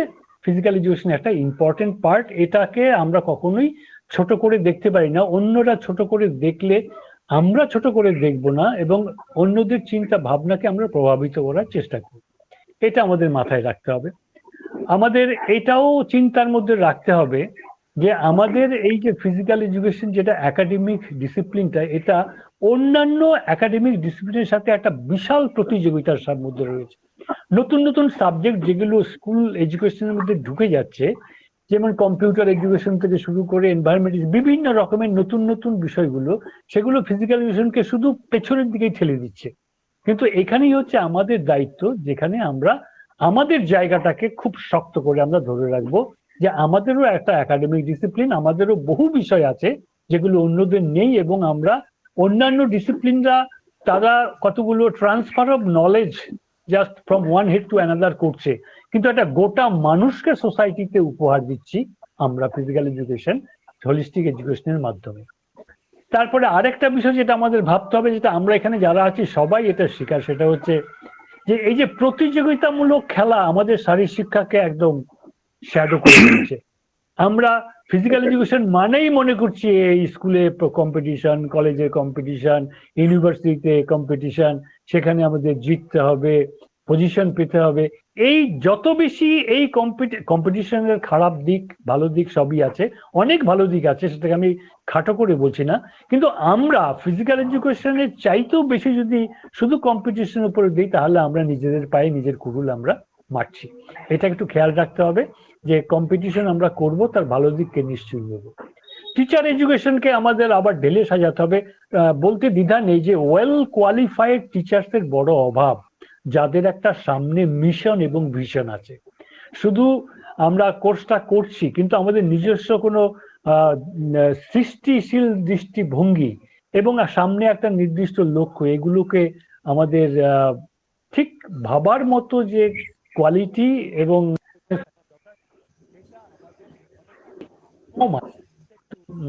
S7: ফিজিক্যাল এডুকেশন একটা ইম্পর্টেন্ট পার্ট। এটাকে আমরা কখনোই ছোট করে দেখতে পারি না। অন্যরা ছোট করে দেখলে আমরা ছোট করে দেখব না, এবং অন্যদের চিন্তা ভাবনাকে আমরা প্রভাবিত করার চেষ্টা করব। এটা আমাদের মাথায় রাখতে হবে। আমাদের এটাও চিন্তার মধ্যে রাখতে হবে যে আমাদের এই যে ফিজিক্যাল এডুকেশন, যেটা একাডেমিক ডিসিপ্লিনটা, এটা অন্যান্য একাডেমিক ডিসিপ্লিনের সাথে একটা বিশাল প্রতিযোগিতার মধ্যে রয়েছে। নতুন নতুন সাবজেক্ট যেগুলো স্কুল এডুকেশনের মধ্যে ঢুকে যাচ্ছে, যেমন কম্পিউটার এডুকেশন থেকে শুরু করে এনভায়রনমেন্ট, বিভিন্ন রকমের নতুন নতুন বিষয়গুলো, সেগুলো ফিজিক্যাল এডুকেশনকে শুধু পেছনের দিকেই ঠেলে দিচ্ছে। কিন্তু এখানেই হচ্ছে আমাদের দায়িত্ব, যেখানে আমরা আমাদের জায়গাটাকে খুব শক্ত করে আমরা ধরে রাখবো, যে আমাদেরও একটা একাডেমিক ডিসিপ্লিন, আমাদেরও বহু বিষয় আছে যেগুলো অন্যদের নেই, এবং আমরা অন্যান্য ডিসিপ্লিনরা তারা কতগুলো transfer of knowledge just from one head to another করছে, কিন্তু একটা গোটা মানুষকে সোসাইটিতে উপহার দিচ্ছি আমরা ফিজিক্যাল এডুকেশন, হোলিস্টিক এডুকেশনের মাধ্যমে। তারপরে আরেকটা বিষয় যেটা আমাদের ভাবতে হবে, যেটা আমরা এখানে যারা আছি সবাই এটা শিকার, সেটা হচ্ছে যে এই যে প্রতিযোগিতামূলক খেলা আমাদের শারীরিক শিক্ষাকে একদম শ্যাডো করে দিচ্ছে। আমরা ফিজিক্যাল এডুকেশন মানেই মনে করছি এই স্কুলে কম্পিটিশন, কলেজে কম্পিটিশন, ইউনিভার্সিটিতে কম্পিটিশন, সেখানে আমাদের জিততে হবে, পজিশন পেতে হবে। এই যত বেশি এই কম্পিটিশনের খারাপ দিক ভালো দিক সবই আছে, অনেক ভালো দিক আছে, সেটাকে আমি খাটো করে বলছি না, কিন্তু আমরা ফিজিক্যাল এডুকেশনের চাইতেও বেশি যদি শুধু কম্পিটিশনের উপরে দিই তাহলে আমরা নিজেদের পায়ে নিজের কুড়ুল আমরা মারছি। এটা একটু খেয়াল রাখতে হবে যে কম্পিটিশন আমরা করব তার ভালো দিককে নিশ্চয়ই নেব। টিচার এডুকেশনকে আমাদের আবার ঢেলে সাজাতে হবে। বলতে দ্বিধা নেই যে ওয়েল কোয়ালিফাইড টিচার্সের বড় অভাব, যাদের একটা সামনে মিশন এবং ভিশন আছে। শুধু আমরা কোর্সটা করছি কিন্তু আমাদের নিজস্ব কোনো সৃষ্টিশীল দৃষ্টিভঙ্গি এবং সামনে একটা নির্দিষ্ট লক্ষ্য, এগুলোকে আমাদের ঠিক ভাবার মতো যে কোয়ালিটি এবং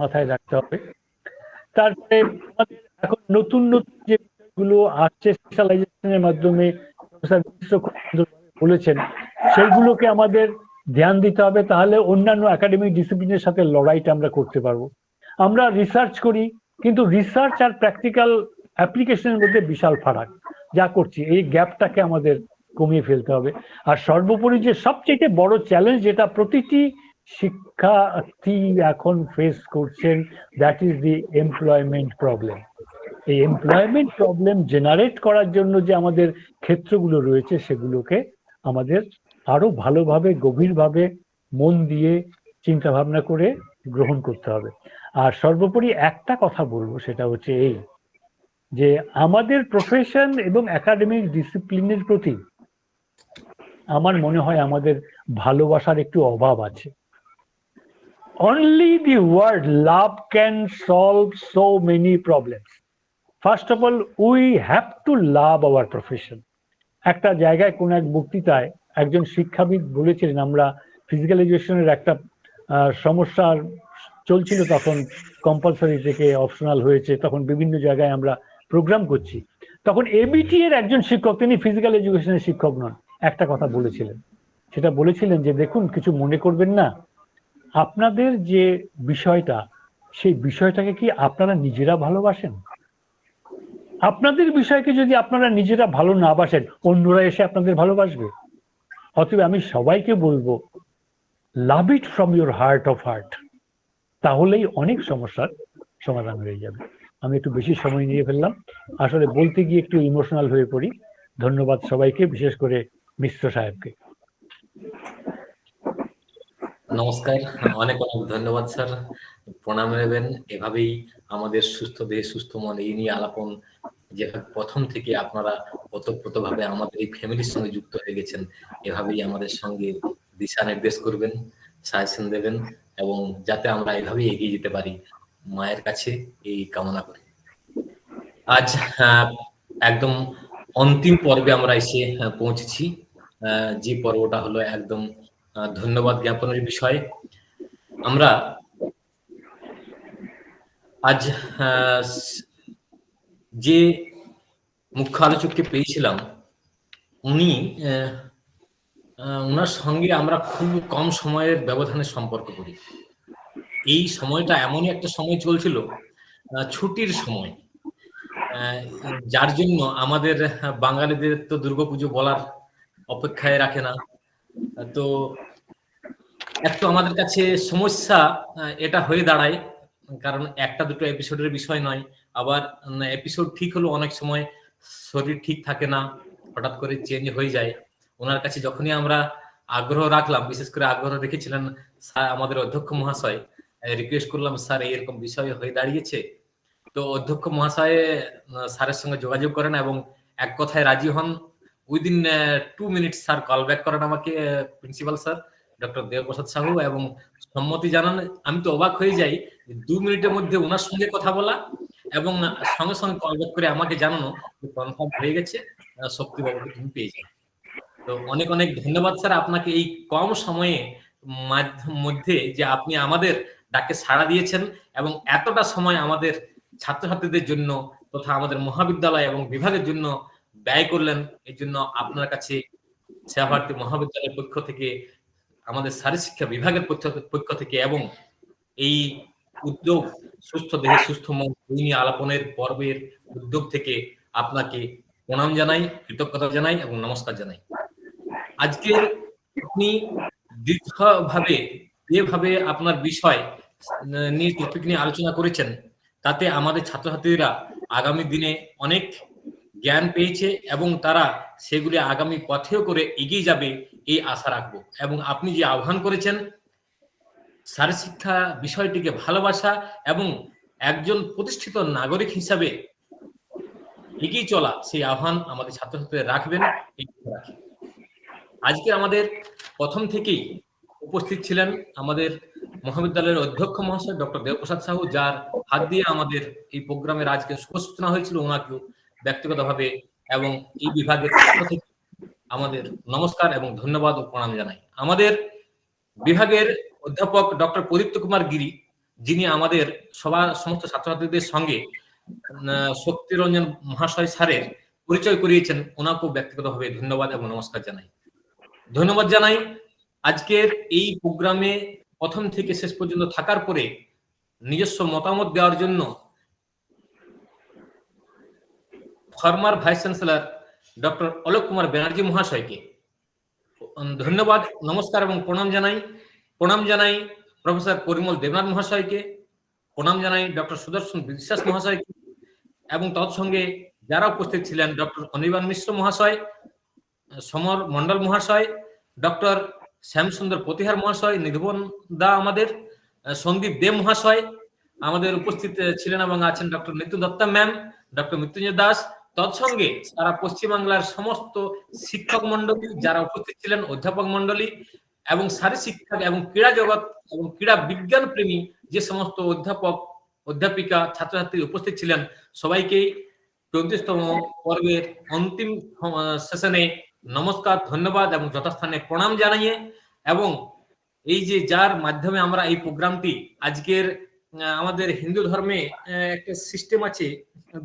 S7: মাথায় রাখতে হবে। তারপরে আমাদের এখন নতুন নতুন যে বিষয়গুলো আসছে স্পেশালাইজেশনের মাধ্যমে বলেছেন, সেইগুলোকে আমাদের ধ্যান দিতে হবে, তাহলে অন্যান্য একাডেমিক ডিসিপ্লিনের সাথে লড়াইটা আমরা করতে পারবো। আমরা রিসার্চ করি কিন্তু রিসার্চ আর প্র্যাকটিক্যাল অ্যাপ্লিকেশনের মধ্যে বিশাল ফারাক, যা করছি এই গ্যাপটাকে আমাদের কমিয়ে ফেলতে হবে। আর সর্বোপরি যে সবচেয়ে বড় চ্যালেঞ্জ যেটা প্রতিটি শিক্ষার্থী এখন ফেস করছেন, that is the employment problem. এই এমপ্লয়মেন্ট প্রবলেম জেনারেট করার জন্য যে আমাদের ক্ষেত্রগুলো রয়েছে সেগুলোকে আমাদের আরো ভালোভাবে গভীরভাবে মন দিয়ে চিন্তা ভাবনা করে গ্রহণ করতে হবে। আর সর্বোপরি একটা কথা বলবো, সেটা হচ্ছে এই যে আমাদের প্রফেশন এবং একাডেমিক ডিসিপ্লিনের প্রতি আমার মনে হয় আমাদের ভালোবাসার একটু অভাব আছে। Only the word love can solve so many problems. First of all, we have to love our profession. একটা জায়গায় কোন এক বক্তৃতায় একজন শিক্ষাবিদ বলেছিলেন, আমরা ফিজিক্যাল এডুকেশনের একটা সমস্যা চলছিল, তখন কম্পালসারি থেকে অপশনাল হয়েছে, তখন বিভিন্ন জায়গায় আমরা প্রোগ্রাম করছি, তখন এবিটি এর একজন শিক্ষক, তিনি ফিজিক্যাল এডুকেশনের শিক্ষক নন, একটা কথা বলেছিলেন। সেটা বলেছিলেন যে দেখুন, কিছু মনে করবেন না, আপনাদের যে বিষয়টা সেই বিষয়টাকে কি আপনারা নিজেরা ভালোবাসেন? আপনাদের বিষয়কে যদি আপনারা নিজেরা ভালো না বাসেন, অন্যরা এসে আপনাদের ভালোবাসবে? অতএব আমি সবাইকে বলবো, love it from your heart of heart, তাহলেই অনেক সমস্যার সমাধান হয়ে যাবে। আমি একটু বেশি সময় নিয়ে ফেললাম, আসলে বলতে গিয়ে একটু ইমোশনাল হয়ে পড়ি। ধন্যবাদ সবাইকে, বিশেষ করে মিশ্র সাহেবকে।
S1: নমস্কার, অনেক অনেক ধন্যবাদ স্যার, প্রণাম নেবেন। এভাবেই আমাদের সুস্থ দেহ সুস্থ মন এই নিয়ে আলাপন যেভাবে প্রথম থেকে আপনারা ওতপ্রোতভাবে আমাদের এই ফ্যামিলির সঙ্গে যুক্ত হয়ে গেছেন, এভাবেই আমাদের সঙ্গে দিশা নির্দেশ করবেন, সাজেশন দেবেন, এবং যাতে আমরা এভাবেই এগিয়ে যেতে পারি, মায়ের কাছে এই কামনা করি। আজ একদম অন্তিম পর্বে আমরা এসে পৌঁছেছি, যে পর্বটা হলো একদম ধন্যবাদ জ্ঞাপনের বিষয়। আমরা আজ যে মুখ্য আলোচককে পেয়েছিলাম, উনি ওনার সঙ্গে আমরা খুব কম সময়ের ব্যবধানে সম্পর্ক করি। এই সময়টা এমনই একটা সময় চলছিল, ছুটির সময়, যার জন্য আমাদের বাঙালিদের তো দুর্গাপুজো বলার অপেক্ষায় রাখে না। তো একটু আমাদের কাছে সমস্যা এটা হয়ে দাঁড়ায়, কারণ একটা দুটো এপিসোডের বিষয় নয়, আবার এপিসোড ঠিক হলো অনেক সময় শরীর ঠিক থাকে না, হঠাৎ করে চেঞ্জ হয়ে যায়। ওনার কাছে যখনই আমরা আগ্রহ রাখলাম, বিশেষ করে আগ্রহ রেখেছিলেন স্যার আমাদের অধ্যক্ষ মহাশয়, রিকোয়েস্ট করলাম স্যার এরকম বিষয় হয়ে দাঁড়িয়েছে, তো অধ্যক্ষ মহাশয় স্যারের সঙ্গে যোগাযোগ করেন এবং এক কথায় রাজি হন। Within 2 minutes sir call back করেন আমাকে, principal sir doctor Debprasad Sahu, এবং সম্মতি জানান। আমি তো অবাক হয়ে যাই, 2 মিনিটের মধ্যে ওনার সঙ্গে কথা বলা এবং সঙ্গে সঙ্গে কল ব্যাক করে আমাকে জানানো যে কনফার্ম হয়ে গেছে, শক্তি বাবুকে তুমি পেয়ে যাবে। তো অনেক অনেক ধন্যবাদ স্যার আপনাকে, এই কম সময়ে মধ্যে যে আপনি আমাদের ডাকে সাড়া দিয়েছেন এবং এতটা সময় আমাদের ছাত্রছাত্রীদের জন্য তথা আমাদের মহাবিদ্যালয় এবং বিভাগের জন্য ব্যয় করলেন। এই জন্য আপনার কাছে সেবাভারতী মহাবিদ্যালয়ের পক্ষ থেকে, আমাদের শারীরশিক্ষা বিভাগের পক্ষ থেকে এবং এই উদ্যোগ সুস্থ দেহে সুস্থ মন এই নিয়ে আলাপনের পর্বের উদ্যোগ থেকে আপনাকে প্রণাম জানাই, কৃতজ্ঞতা জানাই এবং নমস্কার জানাই। আজকের আপনি দীর্ঘভাবে যেভাবে আপনার বিষয় নিয়ে টপিক নিয়ে আলোচনা করেছেন, তাতে আমাদের ছাত্রছাত্রীরা আগামী দিনে অনেক জ্ঞান পেয়েছে এবং তারা সেগুলি আগামী পথেও করে এগিয়ে যাবে এই আশা রাখবো। এবং আপনি যে আহ্বান করেছেন শারীরশিক্ষা বিষয়টিকে ভালোবাসা এবং একজন প্রতিষ্ঠিত নাগরিক হিসাবে এগিয়ে চলা, সেই আহ্বান আমাদের ছাত্রছাত্রীরা রাখবেন। আজকে আমাদের প্রথম থেকেই উপস্থিত ছিলেন আমাদের মহাবিদ্যালয়ের অধ্যক্ষ মহাশয় ডক্টর দেবপ্রসাদ সাহু, যার হাত দিয়ে আমাদের এই প্রোগ্রামের আজকে শুভ সূচনা হয়েছিল। ওনাকেও ব্যক্তিগতভাবে এবং এই বিভাগের পক্ষ থেকে আমাদের নমস্কার এবং ধন্যবাদ ও প্রণাম জানাই। আমাদের বিভাগের অধ্যাপক ডক্টর প্রদীপ্ত কুমার গিরি, যিনি আমাদের সমস্ত ছাত্রছাত্রীদের সঙ্গে শক্তিরঞ্জন মহাশয় স্যারের পরিচয় করিয়েছেন, ওনাকেও ব্যক্তিগতভাবে ধন্যবাদ এবং নমস্কার জানাই। ধন্যবাদ জানাই আজকের এই প্রোগ্রামে প্রথম থেকে শেষ পর্যন্ত থাকার পরে নিজস্ব মতামত দেওয়ার জন্য former vice chancellor doctor Alok Kumar Banerjee মহাশয়কে ধন্যবাদ, নমস্কার এবং প্রণাম জানাই। প্রণাম জানাই প্রফেসর পরিমল দেবনাথ মহাশয়কে, প্রণাম জানাই ডক্টর সুদর্শন বিশ্বাস মহাশয়কে এবং তৎসঙ্গে যারা উপস্থিত ছিলেন ডক্টর অনির্বাণ মিশ্র মহাশয়, সমর মন্ডল মহাশয়, ডক্টর শ্যামসুন্দর প্রতিহার মহাশয়, নিধুবন দা, আমাদের সন্দীপ দে মহাশয়, আমাদের উপস্থিত ছিলেন এবং আছেন doctor Nitu Datta ma'am, doctor Mrityunjay Das, তৎসঙ্গে সারা পশ্চিমবাংলার সমস্ত শিক্ষক মন্ডলী যারা উপস্থিত ছিলেন, অধ্যাপক মন্ডলী এবং শারীরশিক্ষা এবং ক্রীড়া জগৎ এবং ক্রীড়া বিজ্ঞান প্রেমী যে সমস্ত অধ্যাপক অধ্যাপিকা ছাত্রছাত্রী উপস্থিত ছিলেন, সবাইকেই 34তম পর্বের অন্তিম সেশনে নমস্কার, ধন্যবাদ এবং যথাস্থানে প্রণাম জানিয়ে, এবং এই যে যার মাধ্যমে আমরা এই প্রোগ্রামটি আজকের আমাদের হিন্দু ধর্মে একটা সিস্টেম আছে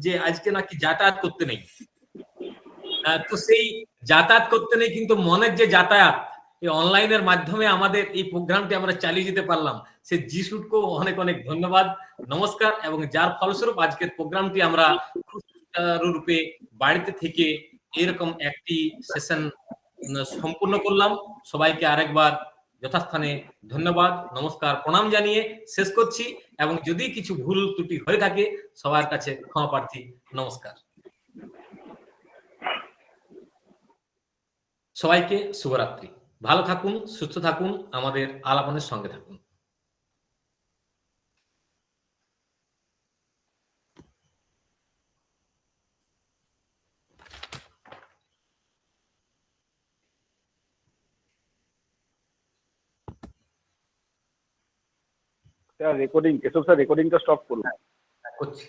S1: যে আজকে নাকি যাতায়াত করতে নেই, তো সেই যাতায়াত করতে নেই কিন্তু মনের যে যাতায়াত, এই অনলাইনের মাধ্যমে আমাদের এই প্রোগ্রামটি আমরা চালিয়ে যেতে পারলাম, সে যিশুকেও অনেক অনেক ধন্যবাদ, নমস্কার। এবং যার ফলস্বরূপ আজকের প্রোগ্রামটি আমরা খুব রূপে বাড়িতে থেকে এরকম একটি সেশন সম্পূর্ণ করলাম। সবাইকে আরেকবার যথাস্থানে ধন্যবাদ, নমস্কার, প্রণাম জানিয়ে শেষ করছি এবং যদি কিছু ভুল ত্রুটি হয়ে থাকে সবার কাছে ক্ষমা প্রার্থী। নমস্কার, সবাইকে শুভরাত্রি। ভালো থাকুন, সুস্থ থাকুন, আমাদের আলাপনের সঙ্গে থাকুন।
S8: রেকর্ডিং, কেশব স্যার রেকর্ডিংটা স্টপ করুন।
S1: করছি।